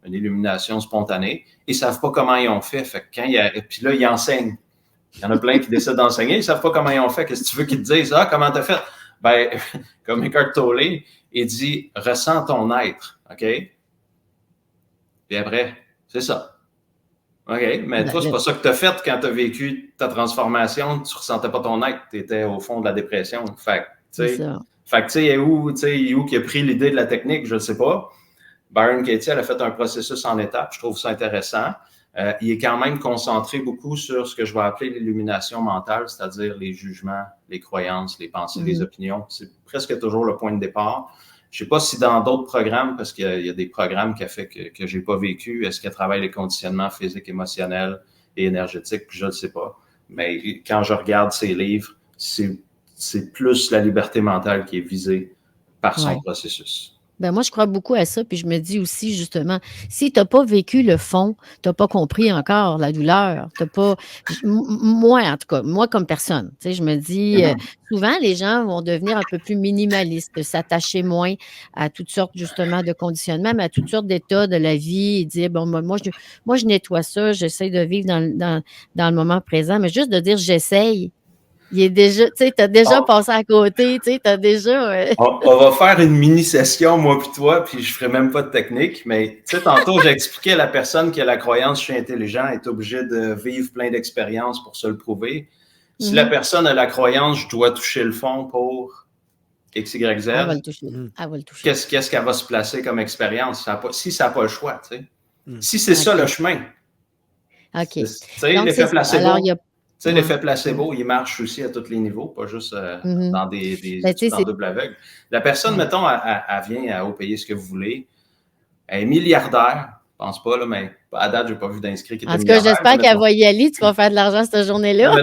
une illumination spontanée, ils ne savent pas comment ils ont fait. Puis là, ils enseignent. Il y en a plein qui décident d'enseigner, ils ne savent pas comment ils ont fait. Qu'est-ce que tu veux qu'ils te disent? Ah, comment t'as fait? Ben, comme Eckhart Tolle, il dit, ressens ton être, OK? Puis après, c'est ça. OK, mais toi, c'est pas ça que tu as fait quand tu as vécu ta transformation. Tu ressentais pas ton être, tu étais au fond de la dépression. Fait que, tu sais, il est où qui a pris l'idée de la technique, je ne sais pas. Byron Katie, elle a fait un processus en étapes, je trouve ça intéressant. Il est quand même concentré beaucoup sur ce que je vais appeler l'illumination mentale, c'est-à-dire les jugements, les croyances, les pensées, les opinions. C'est presque toujours le point de départ. Je ne sais pas si dans d'autres programmes, parce qu'il y a des programmes qu'elle fait que je n'ai pas vécu, est-ce qu'elle travaille les conditionnements physiques, émotionnels et énergétiques, je ne le sais pas. Mais quand je regarde ses livres, c'est plus la liberté mentale qui est visée par son processus. Ben moi, je crois beaucoup à ça, puis je me dis aussi, justement, si tu n'as pas vécu le fond, tu n'as pas compris encore la douleur, t'as pas... Moi, en tout cas, moi comme personne, tu sais, je me dis, souvent, les gens vont devenir un peu plus minimalistes, s'attacher moins à toutes sortes, justement, de conditionnements, mais à toutes sortes d'états de la vie, et dire, bon, moi, je nettoie ça, j'essaie de vivre dans le moment présent, mais juste de dire, j'essaye. Il est déjà, tu sais, t'as déjà passé à côté, tu sais, t'as déjà... On va faire une mini-session, moi puis toi, puis je ferai même pas de technique, mais tu sais, tantôt, j'ai expliqué à la personne qui a la croyance « je suis intelligent » est obligé de vivre plein d'expériences pour se le prouver. Si la personne a la croyance « je dois toucher le fond pour X, Y, Z », elle va le toucher. Elle va le toucher. Qu'est-ce qu'elle va se placer comme expérience? Si ça n'a pas le choix, tu sais. Si c'est ça le chemin. OK. Tu sais, l'effet placebo. Alors, il y a... Tu sais, l'effet placebo, il marche aussi à tous les niveaux, pas juste dans des études en double aveugle. La personne, mettons, elle vient au pays ce que vous voulez. Elle est milliardaire. Je pense pas, là, mais à date, je n'ai pas vu d'inscrit qui était milliardaire. En tout cas, j'espère qu'elle va y aller. Tu vas faire de l'argent cette journée-là. Ouais,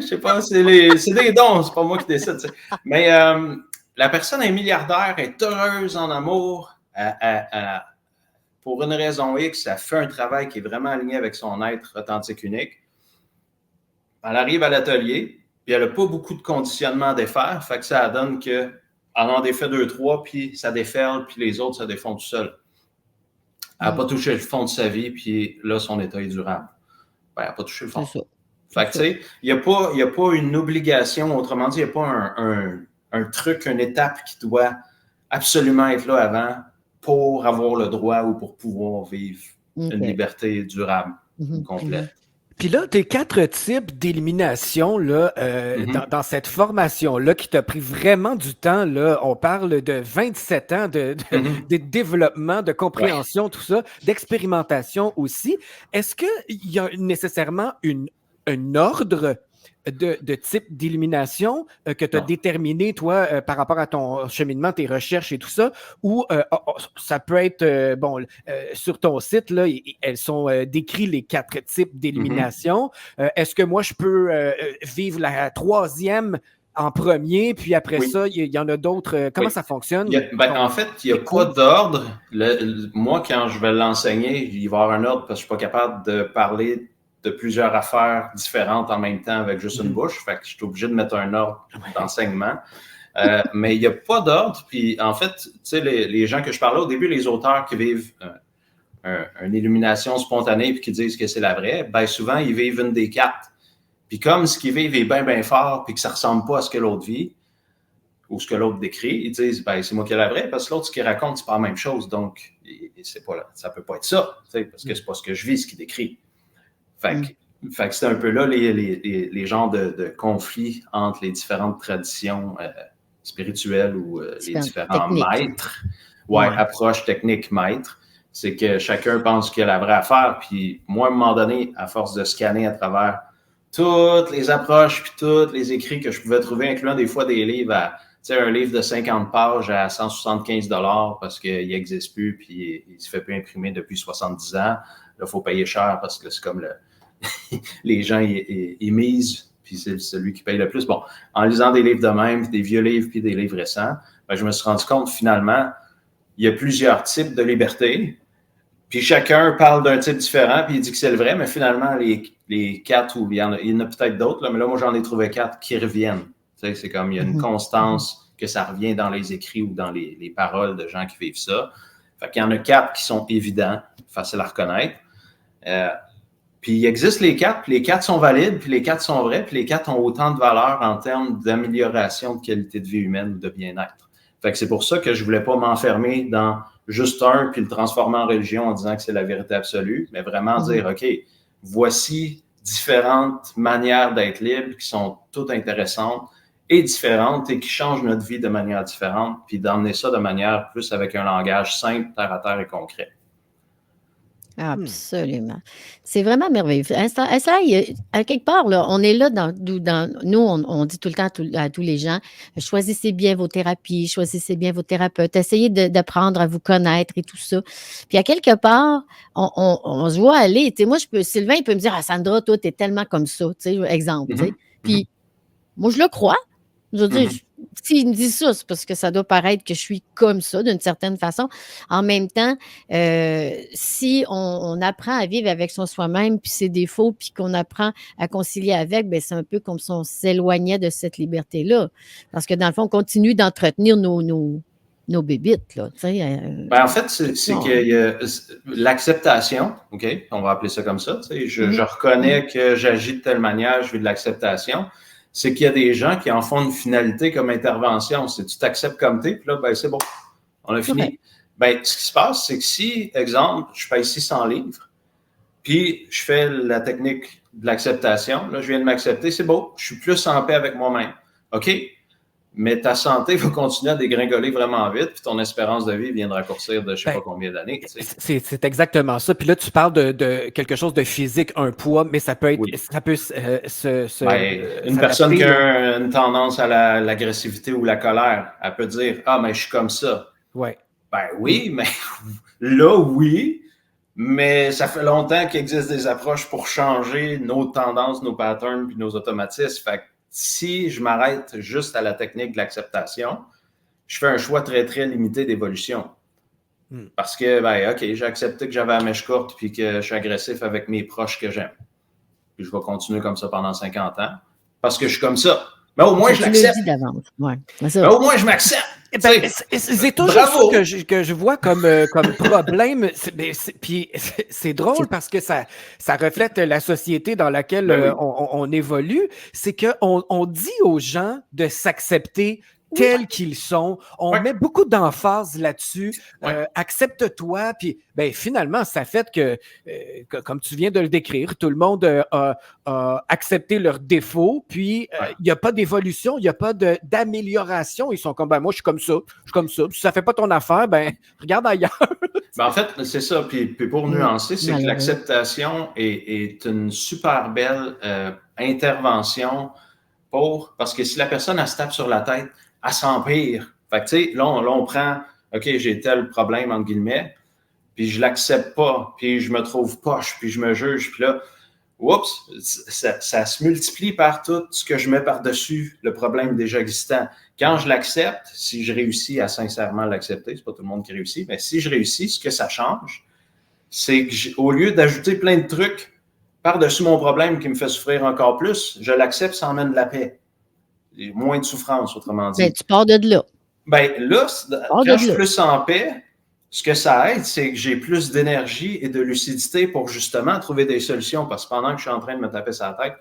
je sais pas, c'est des dons, c'est pas moi qui décide. T'sais. Mais la personne est milliardaire, est heureuse en amour. Pour une raison X, elle fait un travail qui est vraiment aligné avec son être authentique unique. Elle arrive à l'atelier, puis elle n'a pas beaucoup de conditionnement à défaire, fait que ça donne qu'elle en défait 2-3, puis ça déferle, puis les autres, ça défont tout seul. Elle n'a pas touché le fond de sa vie, puis là, son état est durable. Ben, elle n'a pas touché le fond. C'est ça. Fait que, tu sais, il n'y a pas une obligation, autrement dit, il n'y a pas un truc, une étape qui doit absolument être là avant pour avoir le droit ou pour pouvoir vivre une liberté durable, complète. Puis là, tes 4 types d'élimination là, dans cette formation-là qui t'a pris vraiment du temps, là, on parle de 27 ans de développement, de compréhension, tout ça, d'expérimentation aussi. Est-ce qu'il y a nécessairement un ordre de type d'élimination que tu as déterminé, toi, par rapport à ton cheminement, tes recherches et tout ça, ou ça peut être, sur ton site, là, elles sont décrits les 4 types d'élimination. Est-ce que moi, je peux vivre la 3e en premier, puis après ça, il y en a d'autres. Comment ça fonctionne? En fait, il n'y a pas d'ordre. Moi, quand je vais l'enseigner, il va y avoir un ordre parce que je ne suis pas capable de parler de plusieurs affaires différentes en même temps avec juste une bouche. Fait que je suis obligé de mettre un ordre d'enseignement. Mais il n'y a pas d'ordre. Puis en fait, tu sais, les gens que je parlais au début, les auteurs qui vivent une illumination spontanée puis qui disent que c'est la vraie, bien souvent, ils vivent une des 4. Puis comme ce qu'ils vivent est bien, bien fort puis que ça ne ressemble pas à ce que l'autre vit ou ce que l'autre décrit, ils disent, ben c'est moi qui ai la vraie parce que l'autre, ce qu'il raconte, c'est pas la même chose. Donc, c'est pas, ça ne peut pas être ça, parce que c'est pas ce que je vis, ce qu'il décrit. Fait que c'est un peu là les genres de conflits entre les différentes traditions spirituelles ou les différents maîtres. Approche technique maître. C'est que chacun pense qu'il a la vraie affaire. Puis moi, à un moment donné, à force de scanner à travers toutes les approches puis tous les écrits que je pouvais trouver, incluant des fois des livres un livre de 50 pages à 175 $ parce qu'il n'existe plus puis il ne se fait plus imprimer depuis 70 ans. Là, il faut payer cher parce que c'est comme les gens ils misent, puis c'est celui qui paye le plus. Bon, en lisant des livres de même, des vieux livres, puis des livres récents, ben, je me suis rendu compte, finalement, il y a plusieurs types de liberté, puis chacun parle d'un type différent, puis il dit que c'est le vrai, mais finalement, les 4, ou il y en a peut-être d'autres, là, mais là, moi, j'en ai trouvé 4 qui reviennent. Tu sais, c'est comme, il y a une constance que ça revient dans les écrits ou dans les paroles de gens qui vivent ça. Fait qu'il y en a 4 qui sont évidents, faciles à reconnaître. Puis il existe les 4, puis les 4 sont valides, puis les 4 sont vrais, puis les 4 ont autant de valeur en termes d'amélioration de qualité de vie humaine ou de bien-être. Fait que c'est pour ça que je voulais pas m'enfermer dans juste un, puis le transformer en religion en disant que c'est la vérité absolue, mais vraiment dire, OK, voici différentes manières d'être libre qui sont toutes intéressantes et différentes et qui changent notre vie de manière différente, puis d'emmener ça de manière plus avec un langage simple, terre à terre et concret. Absolument. C'est vraiment merveilleux. À quelque part, là, on est là nous, on dit tout le temps à tous les gens, choisissez bien vos thérapies, choisissez bien vos thérapeutes, essayez d'apprendre à vous connaître et tout ça. Puis à quelque part, on se voit aller. Tu sais, Sylvain, il peut me dire, ah, Sandra, toi, t'es tellement comme ça, tu sais, exemple. Tu sais. Puis moi, je le crois. Je veux dire, s'il me dit ça, c'est parce que ça doit paraître que je suis comme ça, d'une certaine façon. En même temps, si on apprend à vivre avec soi-même, puis ses défauts, puis qu'on apprend à concilier avec, ben c'est un peu comme si on s'éloignait de cette liberté-là. Parce que dans le fond, on continue d'entretenir nos bébites, là. En fait, c'est qu'il y a l'acceptation, OK? On va appeler ça comme ça. Je reconnais que j'agis de telle manière, je veux de l'acceptation. C'est qu'il y a des gens qui en font une finalité comme intervention. C'est tu t'acceptes comme t'es, puis là, ben c'est bon, on a fini. Ben, ce qui se passe, c'est que si, exemple, je paye 600 livres, puis je fais la technique de l'acceptation, là, je viens de m'accepter, c'est beau, je suis plus en paix avec moi-même. OK? Mais ta santé va continuer à dégringoler vraiment vite, puis ton espérance de vie vient de raccourcir de je ne sais pas combien d'années. C'est exactement ça. Puis là, tu parles de quelque chose de physique, un poids, mais ça peut être, ça peut une personne qui a une tendance à l'agressivité ou la colère, elle peut dire, ah, mais je suis comme ça. Ouais. Ben oui, mais là, oui, mais ça fait longtemps qu'il existe des approches pour changer nos tendances, nos patterns, puis nos automatismes. Fait que si je m'arrête juste à la technique de l'acceptation, je fais un choix très, très limité d'évolution. Parce que, ben, OK, j'ai accepté que j'avais la mèche courte puis que je suis agressif avec mes proches que j'aime. Puis je vais continuer comme ça pendant 50 ans parce que je suis comme ça. Mais au moins, je l'accepte. Ouais, mais au moins, je m'accepte. C'est toujours ça que je vois comme problème. Puis c'est drôle parce que ça reflète la société dans laquelle on évolue. C'est qu'on dit aux gens de s'accepter tels qu'ils sont. On met beaucoup d'emphase là-dessus. Accepte-toi. Puis finalement, ça fait que, comme tu viens de le décrire, tout le monde a accepté leurs défauts. Puis il n'y a pas d'évolution, il n'y a pas d'amélioration. Ils sont comme, moi, je suis comme ça. Si ça ne fait pas ton affaire, regarde ailleurs. En fait, c'est ça. Puis pour nuancer, c'est que l'acceptation est une super belle intervention parce que si la personne, elle se tape sur la tête, elle s'empire. Fait que, tu sais, là, on prend, OK, j'ai tel problème, entre guillemets, puis je l'accepte pas, puis je me trouve poche, puis je me juge, puis là, oups, ça se multiplie par tout ce que je mets par-dessus le problème déjà existant. Quand je l'accepte, si je réussis à sincèrement l'accepter, c'est pas tout le monde qui réussit, mais si je réussis, ce que ça change, c'est que au lieu d'ajouter plein de trucs par-dessus mon problème qui me fait souffrir encore plus, je l'accepte, ça emmène de la paix. Moins de souffrance, autrement dit. Tu pars de là. Là, quand je suis plus en paix, ce que ça aide, c'est que j'ai plus d'énergie et de lucidité pour justement trouver des solutions. Parce que pendant que je suis en train de me taper sa tête,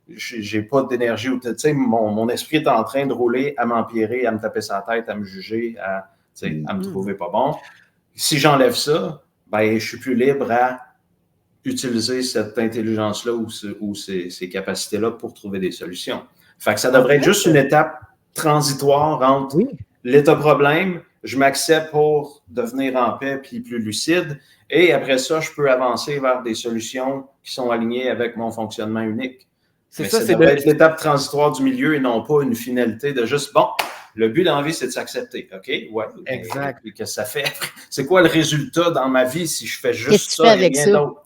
j'ai pas d'énergie. Tu sais, mon esprit est en train de rouler à m'empirer, à me taper sa tête, à me juger, à me trouver pas bon. Si j'enlève ça, je suis plus libre à utiliser cette intelligence-là ou ces capacités-là pour trouver des solutions. Fait que ça devrait être juste une étape transitoire entre l'état problème, je m'accepte pour devenir en paix puis plus lucide, et après ça, je peux avancer vers des solutions qui sont alignées avec mon fonctionnement unique. Ça devrait être l'étape transitoire du milieu et non pas une finalité de juste, le but dans la vie, c'est de s'accepter. OK? Ouais. Exact. Qu'est-ce que ça fait? C'est quoi le résultat dans ma vie si je fais juste ça et rien d'autre?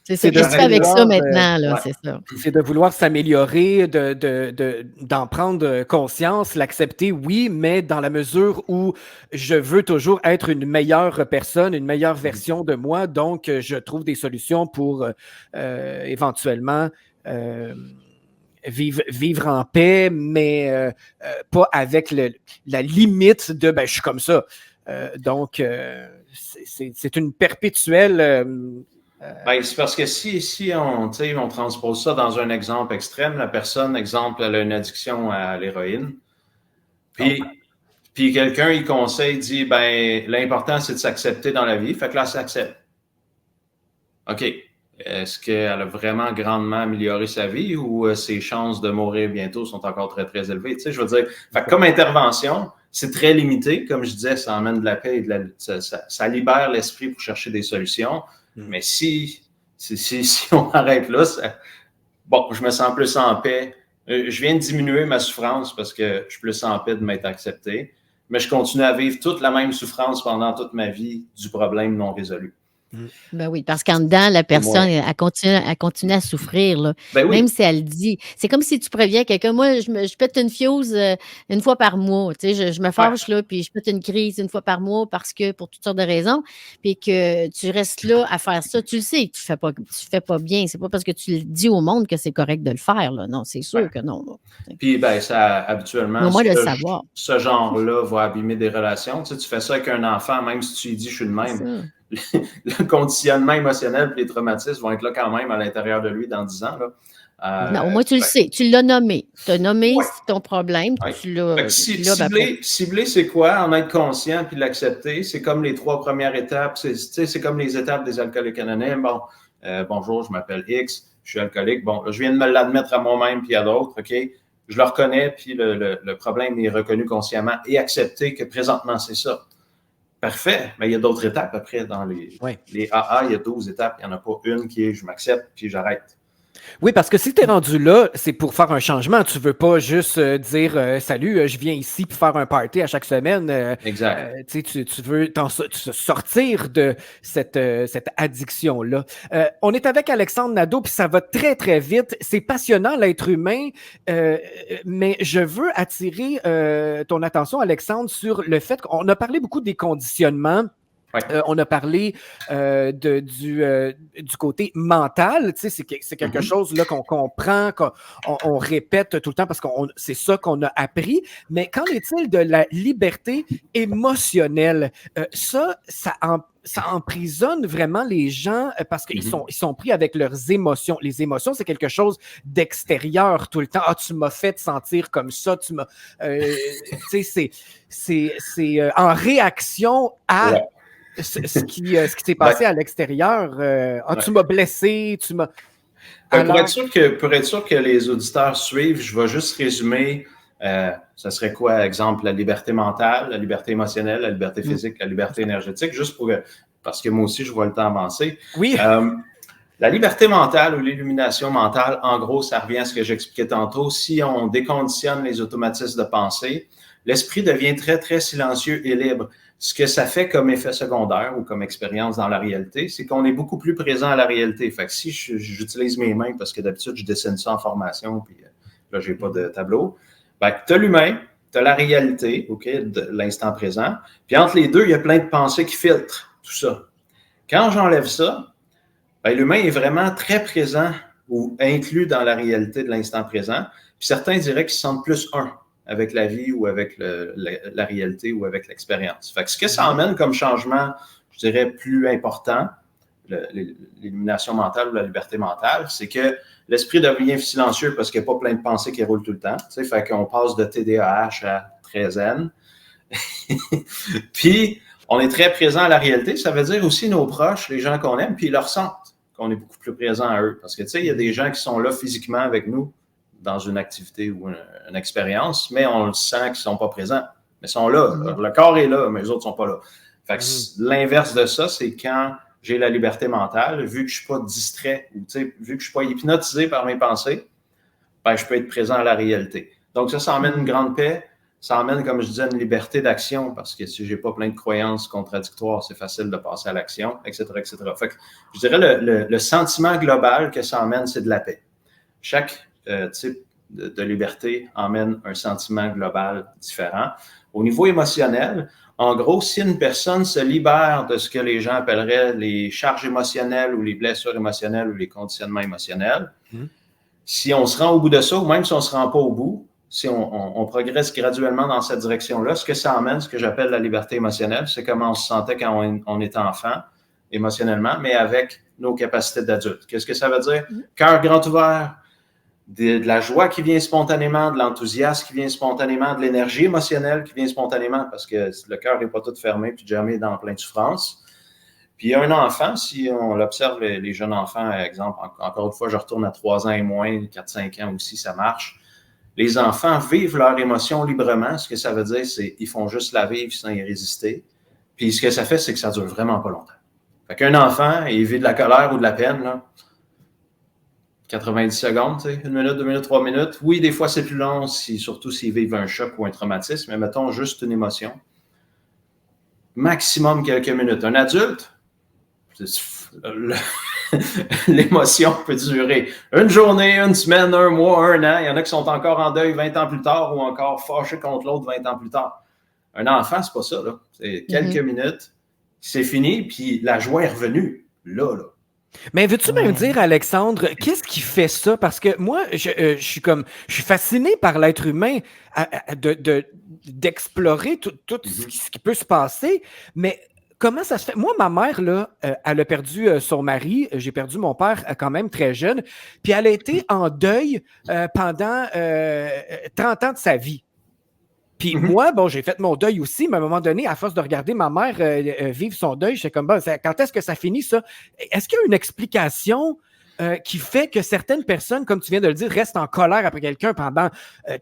C'est ce que tu fais avec ça maintenant, là, c'est ça. C'est de vouloir s'améliorer, d'en prendre conscience, l'accepter, oui, mais dans la mesure où je veux toujours être une meilleure personne, une meilleure version de moi, donc je trouve des solutions pour éventuellement vivre en paix, mais pas avec la limite de je suis comme ça. Donc, c'est une perpétuelle Ben, c'est parce que si on transpose ça dans un exemple extrême, la personne, exemple, elle a une addiction à l'héroïne, puis, puis quelqu'un, il conseille, dit, ben, l'important, c'est de s'accepter dans la vie, fait que là, elle s'accepte. OK. Est-ce qu'elle a vraiment grandement amélioré sa vie ou ses chances de mourir bientôt sont encore très, très élevées? Tu sais, je veux dire, fait que comme intervention, c'est très limité. Comme je disais, ça emmène de la paix et ça libère l'esprit pour chercher des solutions. Mais si on arrête là, bon, je me sens plus en paix. Je viens de diminuer ma souffrance parce que je suis plus en paix de m'être accepté. Mais je continue à vivre toute la même souffrance pendant toute ma vie du problème non résolu. Ben oui, parce qu'en dedans, la personne, elle continue à souffrir, là. Ben oui. Même si elle dit. C'est comme si tu préviens quelqu'un. Moi, je pète une fuse une fois par mois. Tu sais, je me fâche, là, puis je pète une crise une fois par mois parce que, pour toutes sortes de raisons, puis que tu restes là à faire ça. Tu le sais que tu fais pas bien. C'est pas parce que tu le dis au monde que c'est correct de le faire, là. Non, c'est sûr que non. Là. Puis, ben, ça, habituellement, au moins de le savoir. Ce genre-là va abîmer des relations. Tu sais, tu fais ça avec un enfant, même si tu lui dis, je suis le même. Le conditionnement émotionnel et les traumatismes vont être là quand même à l'intérieur de lui dans 10 ans. Là. Non, au moins, tu le sais. Tu l'as nommé. Tu as nommé ton problème. Ouais. Tu l'as. Cibler, c'est quoi? En être conscient puis l'accepter. C'est comme les 3 premières étapes. C'est comme les étapes des alcooliques anonymes. Bon, bonjour, je m'appelle X, je suis alcoolique. Bon, là, je viens de me l'admettre à moi-même puis à d'autres. OK? Je le reconnais puis le problème est reconnu consciemment et accepter que présentement, c'est ça. Parfait, mais il y a d'autres étapes après dans les AA, il y a 12 étapes, il n'y en a pas une qui est je m'accepte puis j'arrête. Oui, parce que si tu es rendu là, c'est pour faire un changement. Tu ne veux pas juste dire salut, je viens ici pour faire un party à chaque semaine. Exact. Tu veux sortir de cette addiction-là. On est avec Alexandre Nadeau, puis ça va très, très vite. C'est passionnant, l'être humain, mais je veux attirer ton attention, Alexandre, sur le fait qu'on a parlé beaucoup des conditionnements. Ouais. On a parlé du côté mental, tu sais, c'est quelque chose là qu'on comprend, qu'on répète tout le temps parce que c'est ça qu'on a appris. Mais qu'en est-il de la liberté émotionnelle? Ça emprisonne vraiment les gens parce qu'ils sont pris avec leurs émotions. Les émotions, c'est quelque chose d'extérieur tout le temps. Ah, tu m'as fait sentir comme ça, tu m'as... tu sais, c'est en réaction à... Ouais. Ce qui s'est passé à l'extérieur. Tu m'as blessé, tu m'as... Pour être sûr que les auditeurs suivent, je vais juste résumer, ça serait quoi, exemple, la liberté mentale, la liberté émotionnelle, la liberté physique, la liberté énergétique, juste parce que moi aussi, je vois le temps avancer. Oui. La liberté mentale ou l'illumination mentale, en gros, ça revient à ce que j'expliquais tantôt. Si on déconditionne les automatismes de pensée, l'esprit devient très, très silencieux et libre. Ce que ça fait comme effet secondaire ou comme expérience dans la réalité, c'est qu'on est beaucoup plus présent à la réalité. Fait que si j'utilise mes mains, parce que d'habitude, je dessine ça en formation, puis là, j'ai pas de tableau, ben, tu as l'humain, tu as la réalité, OK, de l'instant présent, puis entre les deux, il y a plein de pensées qui filtrent tout ça. Quand j'enlève ça, ben, l'humain est vraiment très présent ou inclus dans la réalité de l'instant présent, puis certains diraient qu'ils se sentent plus un avec la vie ou avec la réalité ou avec l'expérience. Fait que ce que ça emmène comme changement, je dirais, plus important, l'illumination mentale ou la liberté mentale, c'est que l'esprit devient silencieux parce qu'il n'y a pas plein de pensées qui roulent tout le temps. Tu sais, fait qu'on passe de TDAH à très zen. Puis, on est très présent à la réalité. Ça veut dire aussi nos proches, les gens qu'on aime, puis ils le ressentent, qu'on est beaucoup plus présent à eux. Parce que, tu sais, il y a des gens qui sont là physiquement avec nous, dans une activité ou une expérience, mais on le sent qu'ils ne sont pas présents. Mais ils sont là. Le corps est là, mais les autres ne sont pas là. Fait que l'inverse de ça, c'est quand j'ai la liberté mentale, vu que je ne suis pas distrait, ou vu que je ne suis pas hypnotisé par mes pensées, ben, je peux être présent à la réalité. Donc ça emmène une grande paix, ça emmène, comme je disais, une liberté d'action, parce que si je n'ai pas plein de croyances contradictoires, c'est facile de passer à l'action, etc., etc. Fait que je dirais le sentiment global que ça emmène, c'est de la paix. Chaque type de liberté emmène un sentiment global différent. Au niveau émotionnel, en gros, si une personne se libère de ce que les gens appelleraient les charges émotionnelles ou les blessures émotionnelles ou les conditionnements émotionnels, si on se rend au bout de ça, ou même si on ne se rend pas au bout, si on progresse graduellement dans cette direction-là, ce que ça emmène, ce que j'appelle la liberté émotionnelle, c'est comment on se sentait quand on était enfant. émotionnellement, mais avec nos capacités d'adultes. Qu'est-ce que ça veut dire? Cœur grand ouvert, de la joie qui vient spontanément, de l'enthousiasme qui vient spontanément, de l'énergie émotionnelle qui vient spontanément, parce que le cœur n'est pas tout fermé puis jamais dans plein de souffrance. Puis un enfant, si on l'observe, les jeunes enfants, par exemple, encore une fois, je retourne à 3 ans et moins, 4-5 ans aussi, ça marche. Les enfants vivent leurs émotions librement. Ce que ça veut dire, c'est qu'ils font juste la vivre sans y résister. Puis ce que ça fait, c'est que ça dure vraiment pas longtemps. Fait qu'un enfant, il vit de la colère ou de la peine, là, 90 secondes, 1 minute, 2 minutes, 3 minutes. Oui, des fois, c'est plus long, surtout s'ils vivent un choc ou un traumatisme, mais mettons juste une émotion. Maximum quelques minutes. Un adulte, l'émotion peut durer une journée, une semaine, un mois, un an. Il y en a qui sont encore en deuil 20 ans plus tard ou encore fâchés contre l'autre 20 ans plus tard. Un enfant, c'est pas ça, là. C'est quelques minutes, c'est fini, puis la joie est revenue. Là. Mais veux-tu même dire, Alexandre, qu'est-ce qui fait ça? Parce que moi, je suis fasciné par l'être humain d'explorer tout ce qui peut se passer, mais comment ça se fait? Moi, ma mère, là, elle a perdu son mari, j'ai perdu mon père quand même très jeune, puis elle a été en deuil pendant 30 ans de sa vie. Puis moi, bon, j'ai fait mon deuil aussi, mais à un moment donné, à force de regarder ma mère vivre son deuil, j'étais comme, bon, quand est-ce que ça finit, ça? Est-ce qu'il y a une explication qui fait que certaines personnes, comme tu viens de le dire, restent en colère après quelqu'un pendant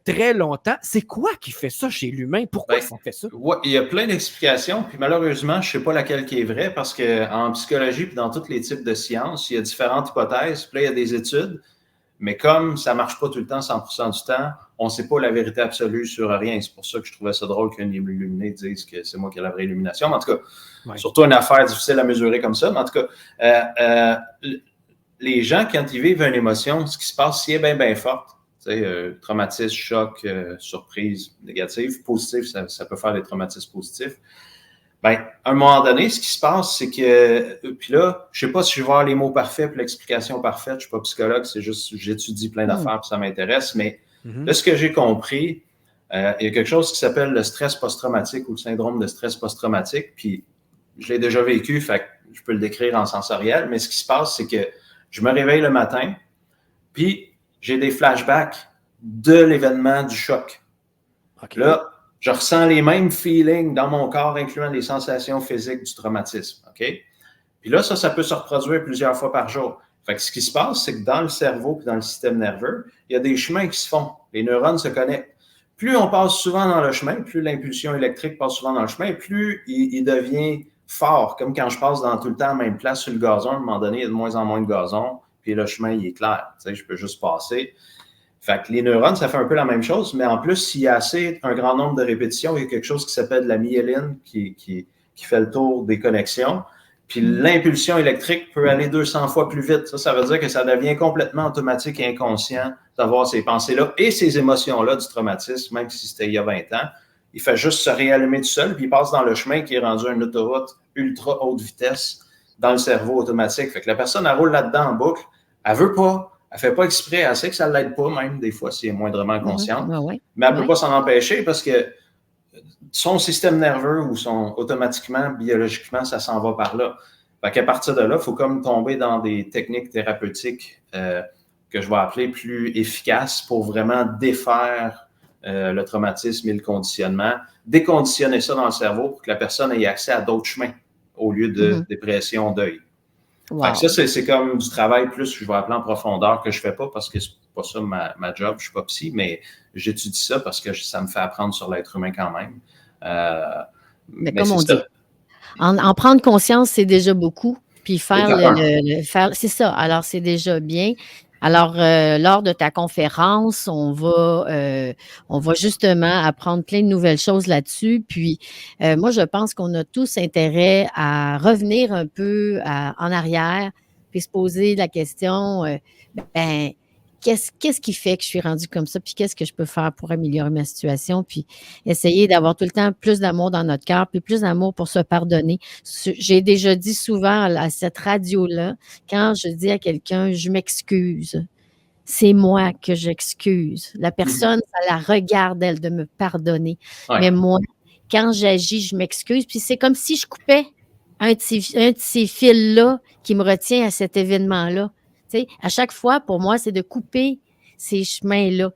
très longtemps? C'est quoi qui fait ça chez l'humain? Pourquoi ça fait ça? Ouais, il y a plein d'explications, puis malheureusement, je ne sais pas laquelle qui est vraie, parce qu'en psychologie et dans tous les types de sciences, il y a différentes hypothèses, puis là, il y a des études. Mais comme ça ne marche pas tout le temps, 100% du temps, on ne sait pas la vérité absolue sur rien. C'est pour ça que je trouvais ça drôle qu'un illuminé dise que c'est moi qui ai la vraie illumination. Mais en tout cas, surtout une affaire difficile à mesurer comme ça. Mais en tout cas, les gens, quand ils vivent une émotion, ce qui se passe, si elle est bien forte, traumatisme, choc, surprise négative, positif, ça peut faire des traumatismes positifs. Ben, à un moment donné, ce qui se passe, c'est que, puis là, je ne sais pas si je vais avoir les mots parfaits et l'explication parfaite, je ne suis pas psychologue, c'est juste j'étudie plein d'affaires et ça m'intéresse, mais de ce que j'ai compris, il y a quelque chose qui s'appelle le stress post-traumatique ou le syndrome de stress post-traumatique, puis je l'ai déjà vécu, fait que je peux le décrire en sensoriel, mais ce qui se passe, c'est que je me réveille le matin, puis j'ai des flashbacks de l'événement du choc. Okay. Là, je ressens les mêmes feelings dans mon corps, incluant les sensations physiques du traumatisme. OK? Puis là, ça peut se reproduire plusieurs fois par jour. Fait que ce qui se passe, c'est que dans le cerveau et dans le système nerveux, il y a des chemins qui se font. Les neurones se connectent. Plus on passe souvent dans le chemin, plus l'impulsion électrique passe souvent dans le chemin, plus il devient fort. Comme quand je passe dans tout le temps à la même place sur le gazon, à un moment donné, il y a de moins en moins de gazon, puis le chemin, il est clair. Tu sais, je peux juste passer. Fait que les neurones, ça fait un peu la même chose, mais en plus, s'il y a un grand nombre de répétitions, il y a quelque chose qui s'appelle la myéline qui fait le tour des connexions. Puis l'impulsion électrique peut aller 200 fois plus vite. Ça veut dire que ça devient complètement automatique et inconscient d'avoir ces pensées-là et ces émotions-là du traumatisme, même si c'était il y a 20 ans. Il fait juste se réallumer tout seul, puis il passe dans le chemin qui est rendu une autoroute ultra haute vitesse dans le cerveau automatique. Fait que la personne, elle roule là-dedans en boucle. Elle veut pas. Elle ne fait pas exprès, elle sait que ça ne l'aide pas, même des fois, si elle est moindrement consciente. Mais elle ne peut pas s'en empêcher parce que son système nerveux ou automatiquement, biologiquement, ça s'en va par là. Fait qu'à partir de là, il faut comme tomber dans des techniques thérapeutiques que je vais appeler plus efficaces pour vraiment défaire le traumatisme et le conditionnement, déconditionner ça dans le cerveau pour que la personne ait accès à d'autres chemins au lieu de dépression, deuil. Wow. Fait que ça, c'est comme du travail plus que je vais appeler en profondeur que je fais pas parce que c'est pas ça ma job, je suis pas psy, mais j'étudie ça parce que ça me fait apprendre sur l'être humain quand même. Mais comme on dit, en prendre conscience, c'est déjà beaucoup. Puis faire c'est ça. Alors, c'est déjà bien. Alors, lors de ta conférence, on va justement apprendre plein de nouvelles choses là-dessus. Puis, moi, je pense qu'on a tous intérêt à revenir un peu en arrière, puis se poser la question, qu'est-ce qui fait que je suis rendue comme ça, puis qu'est-ce que je peux faire pour améliorer ma situation, puis essayer d'avoir tout le temps plus d'amour dans notre cœur, puis plus d'amour pour se pardonner. J'ai déjà dit souvent à cette radio-là, quand je dis à quelqu'un, je m'excuse, c'est moi que j'excuse. La personne, ça la regarde, elle, de me pardonner. Ouais. Mais moi, quand j'agis, je m'excuse, puis c'est comme si je coupais un de ces fils-là qui me retient à cet événement-là. Tu sais, à chaque fois, pour moi, c'est de couper ces chemins-là.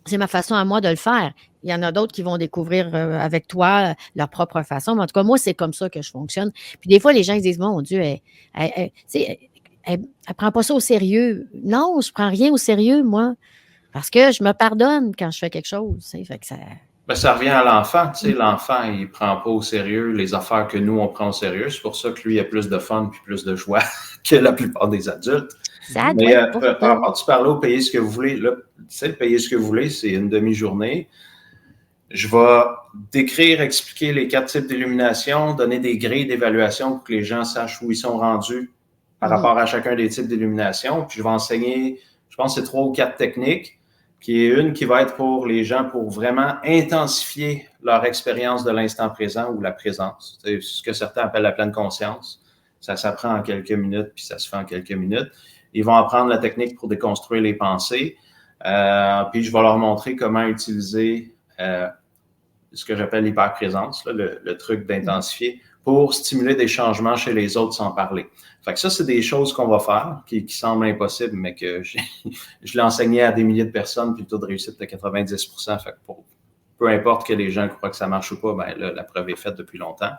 C'est ma façon à moi de le faire. Il y en a d'autres qui vont découvrir avec toi leur propre façon. Mais en tout cas, moi, c'est comme ça que je fonctionne. Puis des fois, les gens ils disent, mon Dieu, tu sais, elle prend pas ça au sérieux. Non, je prends rien au sérieux, moi. Parce que je me pardonne quand je fais quelque chose. Tu sais, fait que ça... Ben, ça revient à l'enfant. Tu sais, l'enfant, il prend pas au sérieux les affaires que nous, on prend au sérieux. C'est pour ça que lui, il a plus de fun puis plus de joie que la plupart des adultes. Ça Mais doit être par rapport, tu parlais au Payez ce que vous voulez. Là, tu sais, le Payez ce que vous voulez, c'est une demi-journée. Je vais décrire, expliquer les 4 types d'illumination, donner des grilles d'évaluation pour que les gens sachent où ils sont rendus par rapport à chacun des types d'illumination. Puis je vais enseigner, je pense que c'est 3 ou 4 techniques, qui est une qui va être pour les gens pour vraiment intensifier leur expérience de l'instant présent ou la présence. C'est ce que certains appellent la pleine conscience. Ça s'apprend en quelques minutes, puis ça se fait en quelques minutes. Ils vont apprendre la technique pour déconstruire les pensées. Puis je vais leur montrer comment utiliser ce que j'appelle l'hyperprésence, le truc d'intensifier, pour stimuler des changements chez les autres sans parler. Fait que ça, c'est des choses qu'on va faire, qui semblent impossibles, mais que je l'ai enseigné à des milliers de personnes, puis le taux de réussite de 90%. Fait que peu importe que les gens croient que ça marche ou pas, ben là, la preuve est faite depuis longtemps.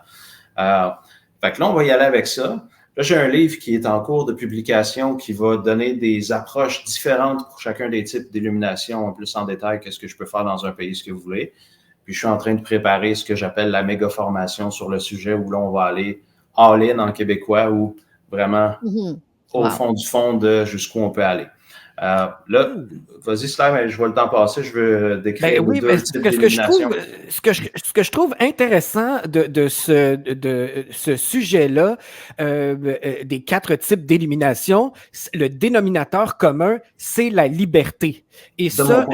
Fait que là, on va y aller avec ça. Là, j'ai un livre qui est en cours de publication qui va donner des approches différentes pour chacun des types d'illumination, en plus en détail que ce que je peux faire dans un pays, ce que vous voulez. Puis je suis en train de préparer ce que j'appelle la méga formation sur le sujet où là, on va aller all-in en québécois ou vraiment au fond du fond de jusqu'où on peut aller. Là, vas-y, Slav, je vois le temps passer, je veux décrire ce que je trouve intéressant de ce sujet-là, des 4 types d'élimination, le dénominateur commun, c'est la liberté. Et ça,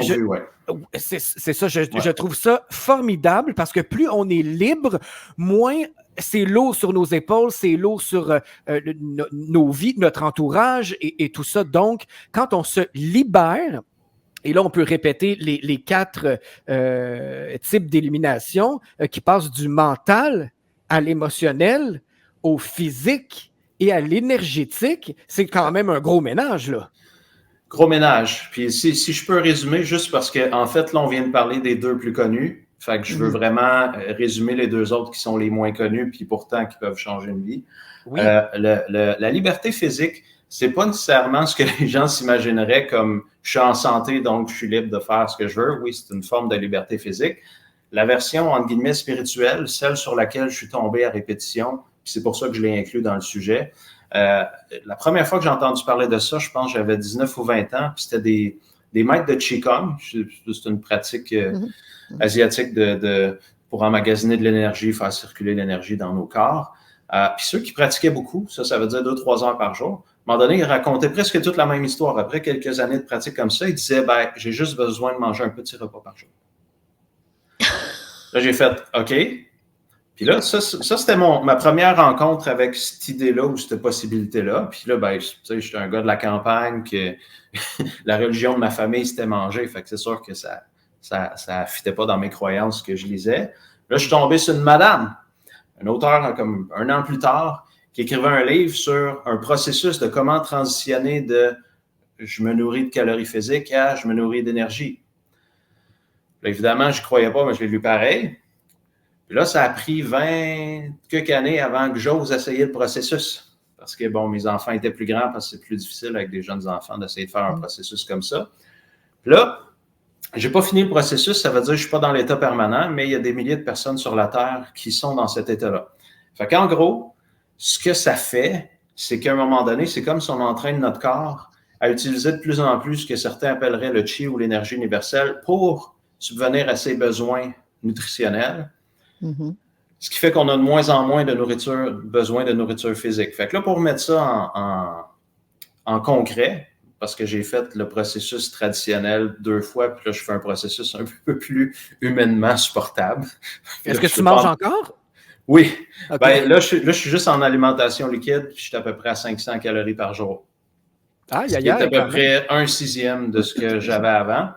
c'est ça, je trouve ça formidable parce que plus on est libre, moins c'est lourd sur nos épaules, c'est lourd sur nos vies, notre entourage et tout ça. Donc, quand on se libère, et là, on peut répéter les 4 types d'élimination qui passent du mental à l'émotionnel, au physique et à l'énergétique, c'est quand même un gros ménage, là. Gros ménage. Puis si je peux résumer, juste parce qu'en fait, là, on vient de parler des 2 plus connus. Fait que je veux vraiment résumer les 2 autres qui sont les moins connus, puis pourtant qui peuvent changer une vie. Oui. La liberté physique, c'est pas nécessairement ce que les gens s'imagineraient comme je suis en santé, donc je suis libre de faire ce que je veux. Oui, c'est une forme de liberté physique. La version, entre guillemets, spirituelle, celle sur laquelle je suis tombé à répétition, puis c'est pour ça que je l'ai inclus dans le sujet. La première fois que j'ai entendu parler de ça, je pense que j'avais 19 ou 20 ans, puis c'était des maîtres de Qigong. C'est une pratique asiatique pour emmagasiner de l'énergie, faire circuler l'énergie dans nos corps. Puis ceux qui pratiquaient beaucoup, ça veut dire 2-3 heures par jour, à un moment donné, ils racontaient presque toute la même histoire. Après quelques années de pratique comme ça, ils disaient, j'ai juste besoin de manger un petit repas par jour. Là, j'ai fait, OK. Puis là, ça c'était ma première rencontre avec cette idée-là ou cette possibilité-là. Puis là, tu sais, j'étais un gars de la campagne, que la religion de ma famille, c'était manger. Fait que c'est sûr que ça fitait pas dans mes croyances que je lisais. Là, je suis tombé sur une madame, un auteur comme 1 an plus tard, qui écrivait un livre sur un processus de comment transitionner de je me nourris de calories physiques à je me nourris d'énergie. Là, évidemment, je ne croyais pas, mais je l'ai lu pareil. Puis là, ça a pris 20 quelques années avant que j'ose essayer le processus. Parce que, bon, mes enfants étaient plus grands, parce que c'est plus difficile avec des jeunes enfants d'essayer de faire un processus comme ça. Puis là, j'ai pas fini le processus, ça veut dire que je suis pas dans l'état permanent, mais il y a des milliers de personnes sur la Terre qui sont dans cet état-là. Fait qu'en gros, ce que ça fait, c'est qu'à un moment donné, c'est comme si on entraîne notre corps à utiliser de plus en plus ce que certains appelleraient le chi ou l'énergie universelle pour subvenir à ses besoins nutritionnels. Ce qui fait qu'on a de moins en moins besoin de nourriture physique. Fait que là, pour mettre ça en concret, parce que j'ai fait le processus traditionnel 2 fois, puis là, je fais un processus un peu plus humainement supportable. Est-ce que tu manges encore? Oui. Okay. Là, je suis juste en alimentation liquide, puis je suis à peu près à 500 calories par jour. C'est à peu près 1/6 de ce que j'avais avant.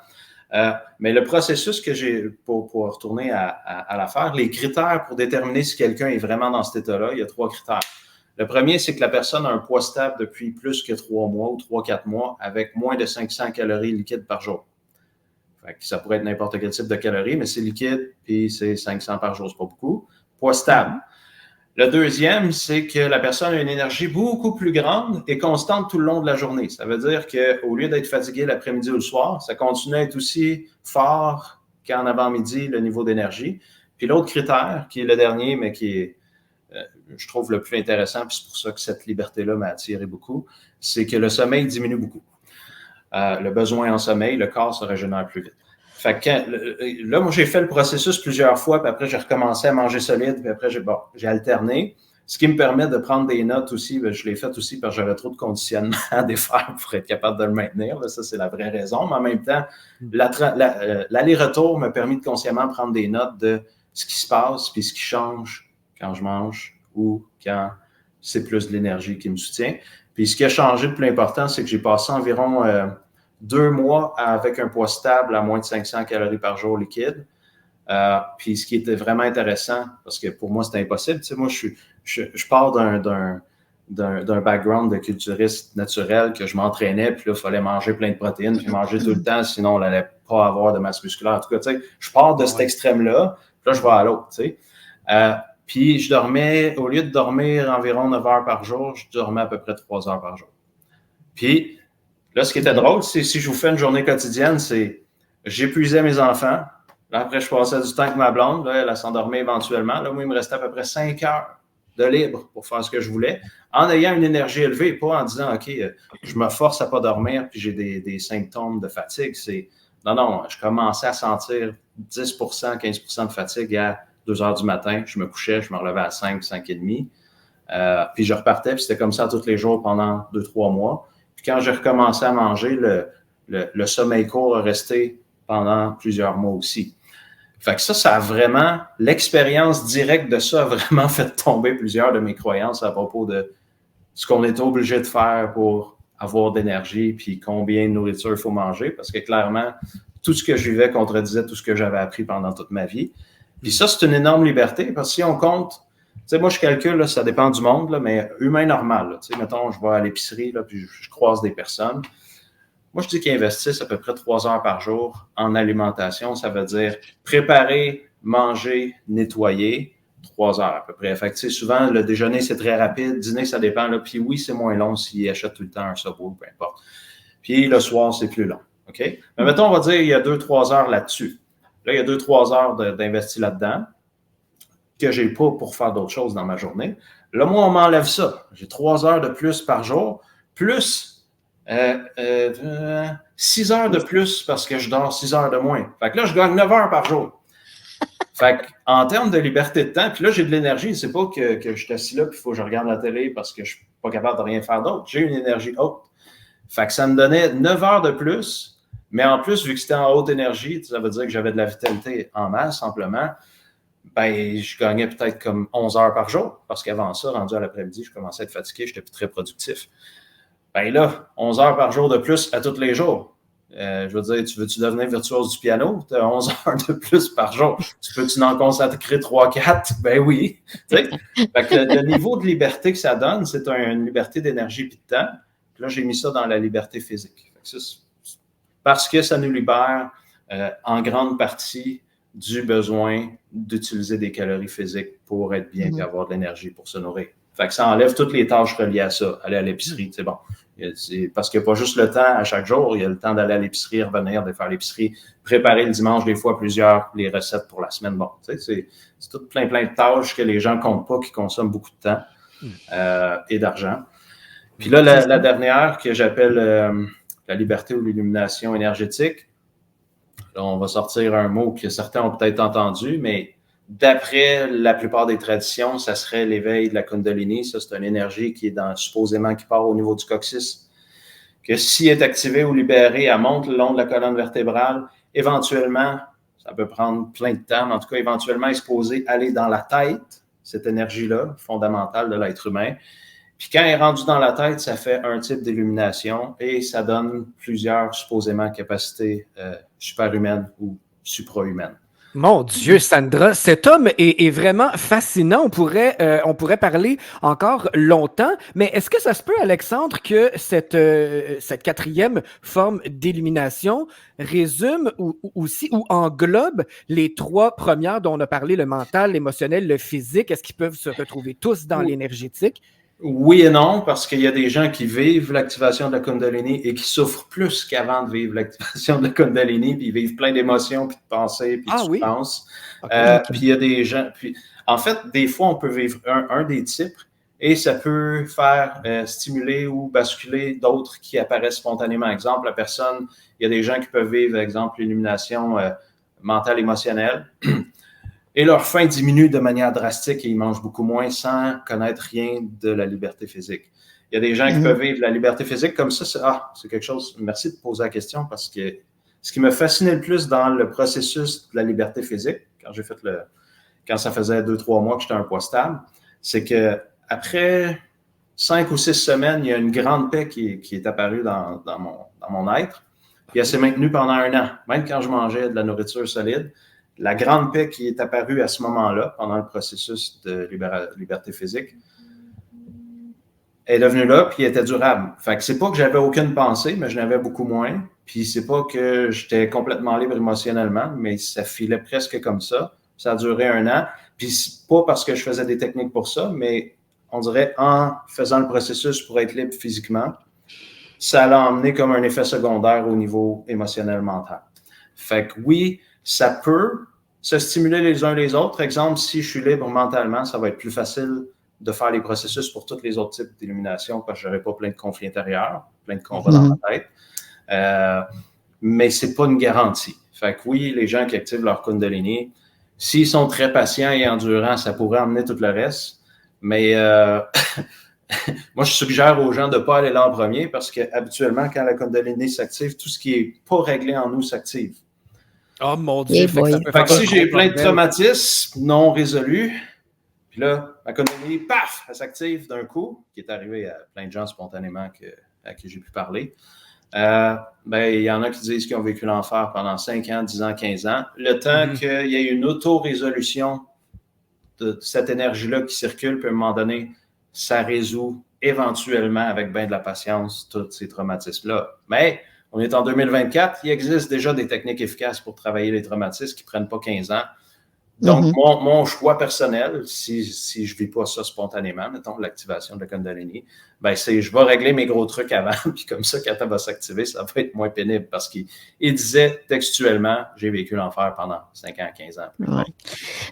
Mais le processus que j'ai, pour retourner à l'affaire, les critères pour déterminer si quelqu'un est vraiment dans cet état-là, il y a 3 critères. Le premier, c'est que la personne a un poids stable depuis plus que 3 mois ou 3-4 mois avec moins de 500 calories liquides par jour. Fait que ça pourrait être n'importe quel type de calories, mais c'est liquide, puis c'est 500 par jour, c'est pas beaucoup. Poids stable. Le deuxième, c'est que la personne a une énergie beaucoup plus grande et constante tout le long de la journée. Ça veut dire qu'au lieu d'être fatigué l'après-midi ou le soir, ça continue à être aussi fort qu'en avant-midi, le niveau d'énergie. Puis l'autre critère, qui est le dernier, mais qui est, je trouve, le plus intéressant, puis c'est pour ça que cette liberté-là m'a attiré beaucoup, c'est que le sommeil diminue beaucoup. Le besoin en sommeil, le corps se régénère plus vite. Fait que là, moi, j'ai fait le processus plusieurs fois, puis après, j'ai recommencé à manger solide, puis après, j'ai alterné. Ce qui me permet de prendre des notes aussi, bien, je l'ai fait aussi parce que j'avais trop de conditionnement à défaire pour être capable de le maintenir. Là, ça, c'est la vraie raison. Mais en même temps, l'aller-retour m'a permis de consciemment prendre des notes de ce qui se passe, puis ce qui change quand je mange ou quand c'est plus de l'énergie qui me soutient. Puis ce qui a changé de plus important, c'est que j'ai passé environ 2 mois avec un poids stable à moins de 500 calories par jour liquide. Puis ce qui était vraiment intéressant, parce que pour moi, c'était impossible. Tu sais, moi, je pars d'un background de culturiste naturel que je m'entraînais, puis là, il fallait manger plein de protéines, puis manger tout le temps, sinon on n'allait pas avoir de masse musculaire. En tout cas, tu sais, je pars de cet extrême-là, puis là, je vais à l'autre, tu sais. Puis je dormais, au lieu de dormir environ 9 heures par jour, je dormais à peu près 3 heures par jour. Puis là, ce qui était drôle, c'est si je vous fais une journée quotidienne, c'est j'épuisais mes enfants. Là, après, je passais du temps avec ma blonde. Là, elle s'endormait éventuellement. Là, moi, il me restait à peu près 5 heures de libre pour faire ce que je voulais, en ayant une énergie élevée, pas en disant, OK, je me force à ne pas dormir puis j'ai des symptômes de fatigue. Non, je commençais à sentir 10%, 15% de fatigue à 2 heures du matin. Je me couchais, je me relevais à 5, 5h30. Puis je repartais, puis c'était comme ça tous les jours pendant 2-3 mois. Puis quand j'ai recommencé à manger, le sommeil court est resté pendant plusieurs mois aussi. Fait que ça a vraiment, l'expérience directe de ça a vraiment fait tomber plusieurs de mes croyances à propos de ce qu'on est obligé de faire pour avoir d'énergie, puis combien de nourriture il faut manger, parce que clairement, tout ce que je vivais contredisait tout ce que j'avais appris pendant toute ma vie. Puis ça, c'est une énorme liberté, parce que si on compte, tu sais, moi, je calcule, là, ça dépend du monde, là, mais humain normal, tu sais, mettons, je vais à l'épicerie, là, puis je croise des personnes. Moi, je dis qu'ils investissent à peu près 3 heures par jour en alimentation. Ça veut dire préparer, manger, nettoyer, 3 heures à peu près. Fait que, tu sais, souvent, le déjeuner, c'est très rapide. Dîner, ça dépend. Là. Puis oui, c'est moins long s'ils achètent tout le temps un Subway, peu importe. Puis le soir, c'est plus long. OK? Mais mettons, on va dire il y a 2-3 heures là-dessus. Là, il y a 2-3 heures d'investi là-dedans que j'ai pas pour faire d'autres choses dans ma journée. Là, moi, on m'enlève ça. J'ai 3 heures de plus par jour, plus 6 heures de plus parce que je dors 6 heures de moins. Fait que là, je gagne 9 heures par jour. Fait qu'en termes de liberté de temps, puis là, j'ai de l'énergie. C'est pas que je suis assis là puis il faut que je regarde la télé parce que je suis pas capable de rien faire d'autre. J'ai une énergie haute. Fait que ça me donnait 9 heures de plus, mais en plus, vu que c'était en haute énergie, ça veut dire que j'avais de la vitalité en masse, simplement. Ben, je gagnais peut-être comme 11 heures par jour parce qu'avant ça, rendu à l'après-midi, je commençais à être fatigué, j'étais plus très productif. Ben là, 11 heures par jour de plus à tous les jours. Je veux dire, veux-tu devenir virtuose du piano? Tu as 11 heures de plus par jour. Tu peux-tu en consacrer 3-4? Ben oui. Fait que le niveau de liberté que ça donne, c'est une liberté d'énergie et de temps. Puis là, j'ai mis ça dans la liberté physique. Fait que parce que ça nous libère en grande partie du besoin d'utiliser des calories physiques pour être bien et avoir de l'énergie pour se nourrir. Fait que ça enlève toutes les tâches reliées à ça. Aller à l'épicerie, c'est bon. Parce qu'il n'y a pas juste le temps à chaque jour, il y a le temps d'aller à l'épicerie, revenir, de faire l'épicerie, préparer le dimanche, des fois plusieurs, les recettes pour la semaine. Bon, tu sais, c'est tout plein de tâches que les gens ne comptent pas, qui consomment beaucoup de temps et d'argent. Puis là, la dernière que j'appelle la liberté ou l'illumination énergétique, là, on va sortir un mot que certains ont peut-être entendu, mais d'après la plupart des traditions, ça serait l'éveil de la Kundalini. Ça, c'est une énergie qui est supposément qui part au niveau du coccyx, que si elle est activée ou libérée, elle monte le long de la colonne vertébrale. Éventuellement, ça peut prendre plein de temps, mais en tout cas, éventuellement, elle est supposée aller dans la tête, cette énergie-là, fondamentale de l'être humain. Puis quand il est rendu dans la tête, ça fait un type d'illumination et ça donne plusieurs, supposément, capacités superhumaines ou suprahumaines. Mon Dieu, Sandra, cet homme est vraiment fascinant. On pourrait parler encore longtemps, mais est-ce que ça se peut, Alexandre, que cette quatrième forme d'illumination résume aussi ou englobe les trois premières dont on a parlé, le mental, l'émotionnel, le physique? Est-ce qu'ils peuvent se retrouver tous dans l'énergétique? Oui et non, parce qu'il y a des gens qui vivent l'activation de la Kundalini et qui souffrent plus qu'avant de vivre l'activation de la Kundalini, puis ils vivent plein d'émotions, puis de pensées, puis de souffrances. Okay. Puis il y a des gens... en fait, des fois, on peut vivre un des types et ça peut faire stimuler ou basculer d'autres qui apparaissent spontanément. Exemple, il y a des gens qui peuvent vivre, exemple, l'illumination mentale émotionnelle. Et leur faim diminue de manière drastique et ils mangent beaucoup moins sans connaître rien de la liberté physique. Il y a des gens qui peuvent vivre la liberté physique comme ça. C'est quelque chose... Merci de poser la question parce que ce qui me fascinait le plus dans le processus de la liberté physique, quand ça faisait 2-3 mois que j'étais à un poids stable, c'est que après 5 ou 6 semaines, il y a une grande paix qui est apparue dans mon être. Puis elle s'est maintenue pendant 1 an, même quand je mangeais de la nourriture solide. La grande paix qui est apparue à ce moment-là, pendant le processus de liberté physique, est devenue là, puis elle était durable. Fait que c'est pas que j'avais aucune pensée, mais je n'avais beaucoup moins. Puis c'est pas que j'étais complètement libre émotionnellement, mais ça filait presque comme ça. Ça a duré 1 an. Puis c'est pas parce que je faisais des techniques pour ça, mais on dirait en faisant le processus pour être libre physiquement, ça l'a emmené comme un effet secondaire au niveau émotionnel mental. Fait que oui, ça peut se stimuler les uns les autres. Exemple, si je suis libre mentalement, ça va être plus facile de faire les processus pour tous les autres types d'illumination parce que je n'aurai pas plein de conflits intérieurs, plein de combats dans ma tête. Mais ce n'est pas une garantie. Fait que oui, les gens qui activent leur Kundalini, s'ils sont très patients et endurants, ça pourrait emmener tout le reste. Mais moi, je suggère aux gens de ne pas aller là en premier parce qu'habituellement, quand la Kundalini s'active, tout ce qui n'est pas réglé en nous s'active. Oh mon Dieu! Fait que si j'ai plein de traumatismes non résolus, puis là, ma Kundalini, paf, elle s'active d'un coup, qui est arrivé à plein de gens spontanément à qui j'ai pu parler. Il y en a qui disent qu'ils ont vécu l'enfer pendant 5 ans, 10 ans, 15 ans. Le temps qu'il y ait une auto-résolution de cette énergie-là qui circule, puis à un moment donné, ça résout éventuellement, avec bien de la patience, tous ces traumatismes-là. Mais on est en 2024, il existe déjà des techniques efficaces pour travailler les traumatismes qui ne prennent pas 15 ans. Donc, mon choix personnel, si je ne vis pas ça spontanément, mettons l'activation de la Kundalini, c'est je vais régler mes gros trucs avant, puis comme ça, quand elle va s'activer, ça va être moins pénible parce qu'il disait textuellement, j'ai vécu l'enfer pendant 5 ans, 15 ans. Ouais.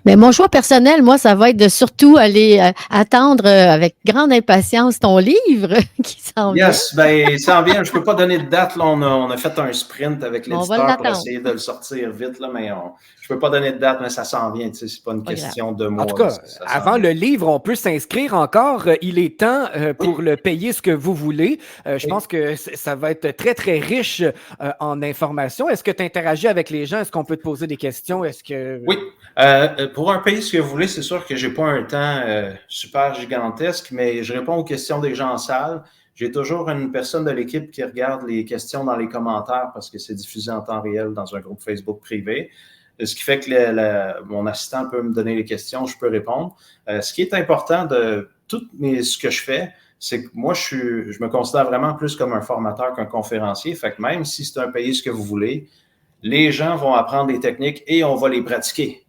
Mais mon choix personnel, moi, ça va être de surtout aller attendre avec grande impatience ton livre qui s'en vient. Yes, il s'en vient. Je ne peux pas donner de date. Là, on a fait un sprint avec l'éditeur pour essayer de le sortir vite, là, mais je ne peux pas donner de date, mais ça s'en vient. Ce n'est pas une question de mois. En tout cas, avant le livre, on peut s'inscrire encore. Il est temps pour le payer ce que vous voulez. Je pense que ça va être très, très riche en informations. Est-ce que tu interagis avec les gens? Est-ce qu'on peut te poser des questions? Oui. Pour un payer ce que vous voulez, c'est sûr que je n'ai pas un temps super gigantesque, mais je réponds aux questions des gens en salle. J'ai toujours une personne de l'équipe qui regarde les questions dans les commentaires parce que c'est diffusé en temps réel dans un groupe Facebook privé. Ce qui fait que mon assistant peut me donner les questions, je peux répondre. Ce qui est important de tout ce que je fais, c'est que moi, je me considère vraiment plus comme un formateur qu'un conférencier. Fait que même si c'est un pays ce que vous voulez, les gens vont apprendre des techniques et on va les pratiquer.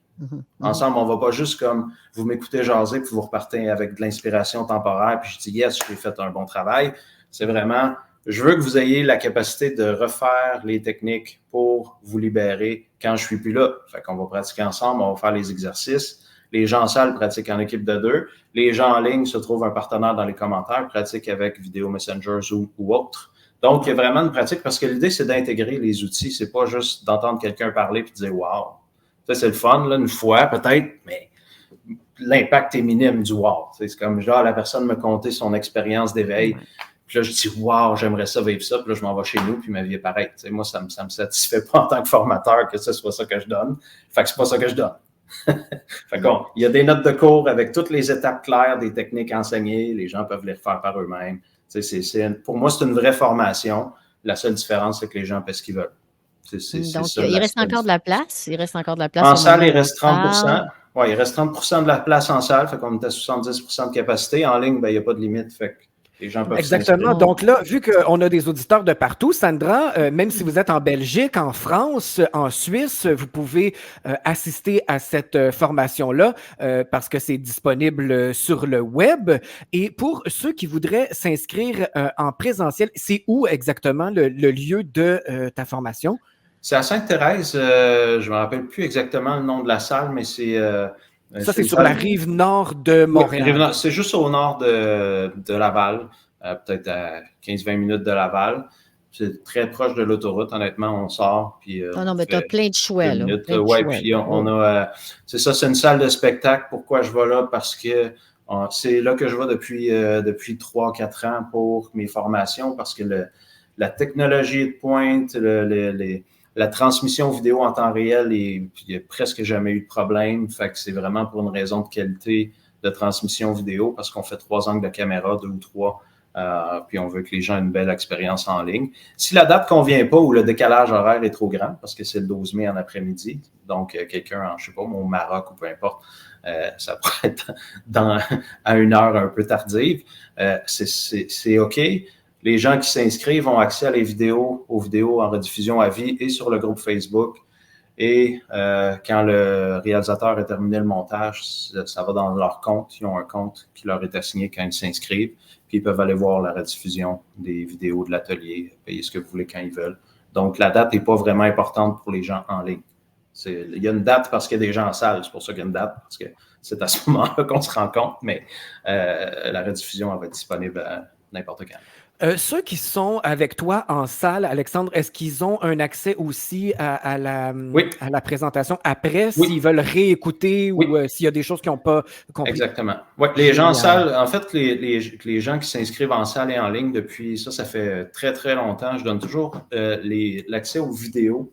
Ensemble, on ne va pas juste comme vous m'écoutez jaser puis vous repartez avec de l'inspiration temporaire puis je dis yes, j'ai fait un bon travail. C'est vraiment... Je veux que vous ayez la capacité de refaire les techniques pour vous libérer quand je ne suis plus là. Fait qu'on va pratiquer ensemble, on va faire les exercices. Les gens en salle pratiquent en équipe de 2. Les gens en ligne se trouvent un partenaire dans les commentaires, pratiquent avec Vidéo Messenger, Zoom ou autre. Donc, il y a vraiment une pratique parce que l'idée, c'est d'intégrer les outils. C'est pas juste d'entendre quelqu'un parler et de dire « wow ». Ça, c'est le fun, là, une fois peut-être, mais l'impact est minime du « wow ». C'est comme genre la personne me contait son expérience d'éveil. Puis là, je dis, wow, j'aimerais ça vivre ça. Puis là, je m'en vais chez nous, puis ma vie est pareille. Moi, ça me satisfait pas en tant que formateur que ce soit ça que je donne. Fait que c'est pas ça que je donne. Fait qu'on, il y a des notes de cours avec toutes les étapes claires des techniques enseignées. Les gens peuvent les refaire par eux-mêmes. Pour moi, c'est une vraie formation. La seule différence, c'est que les gens paient ce qu'ils veulent. Donc, ça, il reste encore de la place. Il reste encore de la place. En salle, il reste 30%. Oui, il reste 30% de la place en salle. Fait qu'on est à 70% de capacité. En ligne, ben, il n'y a pas de limite. Fait que les gens peuvent Exactement. Donc là, vu qu'on a des auditeurs de partout, Sandra, même si vous êtes en Belgique, en France, en Suisse, vous pouvez assister à cette formation-là parce que c'est disponible sur le web. Et pour ceux qui voudraient s'inscrire en présentiel, c'est où exactement le lieu de ta formation? C'est à Sainte-Thérèse. Je ne me rappelle plus exactement le nom de la salle, mais c'est... ça, c'est sur la rive nord de Montréal. Oui, c'est juste au nord de Laval, peut-être à 15-20 minutes de Laval. C'est très proche de l'autoroute, honnêtement, on sort. Puis, non, mais tu as plein de choix. Oui, puis on a... c'est ça, c'est une salle de spectacle. Pourquoi je vais là? Parce que c'est là que je vais depuis 3-4 ans pour mes formations, parce que la technologie est de pointe, la transmission vidéo en temps réel, il n'y a presque jamais eu de problème. Fait que c'est vraiment pour une raison de qualité de transmission vidéo parce qu'on fait 3 angles de caméra, 2 ou 3, puis on veut que les gens aient une belle expérience en ligne. Si la date ne convient pas ou le décalage horaire est trop grand, parce que c'est le 12 mai en après-midi, donc quelqu'un, je ne sais pas, au Maroc ou peu importe, ça pourrait être à une heure un peu tardive, c'est OK. Les gens qui s'inscrivent ont accès aux vidéos en rediffusion à vie et sur le groupe Facebook. Et quand le réalisateur a terminé le montage, ça va dans leur compte. Ils ont un compte qui leur est assigné quand ils s'inscrivent. Puis ils peuvent aller voir la rediffusion des vidéos de l'atelier, payer ce que vous voulez quand ils veulent. Donc, la date n'est pas vraiment importante pour les gens en ligne. Il y a une date parce qu'il y a des gens en salle. C'est pour ça qu'il y a une date, parce que c'est à ce moment-là qu'on se rend compte. Mais la rediffusion elle va être disponible à n'importe quand. Ceux qui sont avec toi en salle, Alexandre, est-ce qu'ils ont un accès aussi à la présentation après, s'ils veulent réécouter ou s'il y a des choses qu'ils n'ont pas compris? Exactement. Oui, les gens en salle, en fait, les gens qui s'inscrivent en salle et en ligne depuis, ça fait très, très longtemps. Je donne toujours l'accès aux vidéos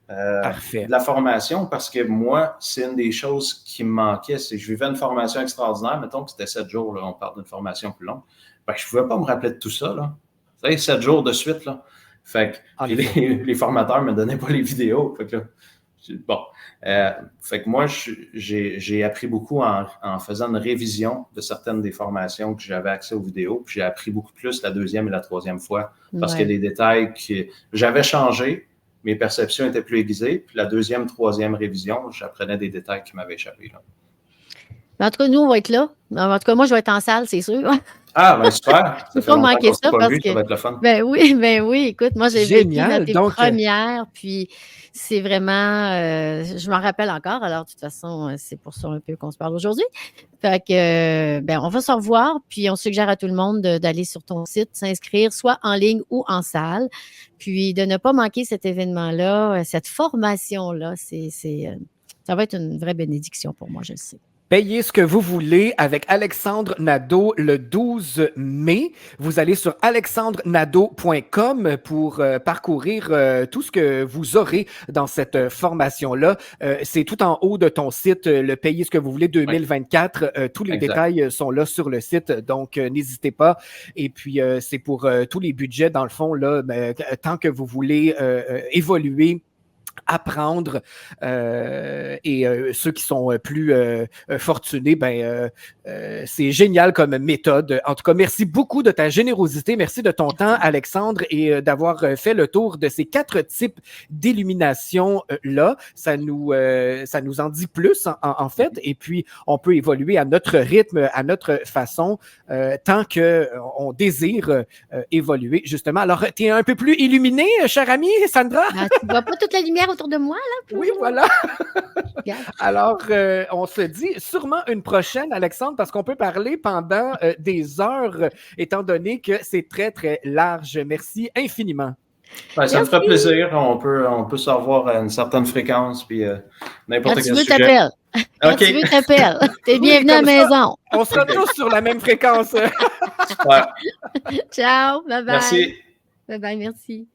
de la formation parce que moi, c'est une des choses qui me manquait. C'est que je vivais une formation extraordinaire. Mettons que c'était 7 jours, là, on parle d'une formation plus longue. Ben, je ne pouvais pas me rappeler de tout ça, là. Vous savez, 7 jours de suite, là. Fait que les formateurs ne me donnaient pas les vidéos. Fait que là, fait que moi, j'ai appris beaucoup en faisant une révision de certaines des formations que j'avais accès aux vidéos. Puis j'ai appris beaucoup plus la 2e et la 3e fois parce qu'il y a des détails que j'avais changé. Mes perceptions étaient plus aiguisées. Puis la 2e, 3e révision, j'apprenais des détails qui m'avaient échappé, là. En tout cas, nous, on va être là. En tout cas, moi, je vais être en salle, c'est sûr. Ah, ben super! Il ne faut pas manquer ça parce que... Ça va être le fun. Ben oui, écoute, moi, j'ai vécu tes premières, puis c'est vraiment... je m'en rappelle encore, alors de toute façon, c'est pour ça un peu qu'on se parle aujourd'hui. Fait que, on va se revoir, puis on suggère à tout le monde d'aller sur ton site, s'inscrire, soit en ligne ou en salle, puis de ne pas manquer cet événement-là, cette formation-là. Ça va être une vraie bénédiction pour moi, je le sais. Payez ce que vous voulez avec Alexandre Nadeau le 12 mai. Vous allez sur alexandrenadeau.com pour parcourir tout ce que vous aurez dans cette formation-là. C'est tout en haut de ton site, le Payez ce que vous voulez 2024. Tous les détails sont là sur le site, donc n'hésitez pas. Et puis, c'est pour tous les budgets, dans le fond, là, tant que vous voulez évoluer, apprendre et ceux qui sont plus fortunés, c'est génial comme méthode. En tout cas, merci beaucoup de ta générosité, merci de ton temps, Alexandre, et d'avoir fait le tour de ces 4 types d'illumination-là. Ça nous en dit plus, en fait, et puis on peut évoluer à notre rythme, à notre façon, tant qu'on désire évoluer, justement. Alors, tu es un peu plus illuminé, cher ami, Sandra? Tu vois pas toute la lumière autour de moi, là? Oui, voilà. Alors, on se dit sûrement une prochaine, Alexandre, parce qu'on peut parler pendant des heures, étant donné que c'est très, très large. Merci infiniment. Ouais, ça me ferait plaisir. On peut se revoir à une certaine fréquence, puis n'importe quel sujet. T'appelles. Quand tu veux, t'appelles. T'es bienvenu à la maison. On sera tous sur la même fréquence. Super. Ciao. Bye-bye. Merci. Bye-bye, merci.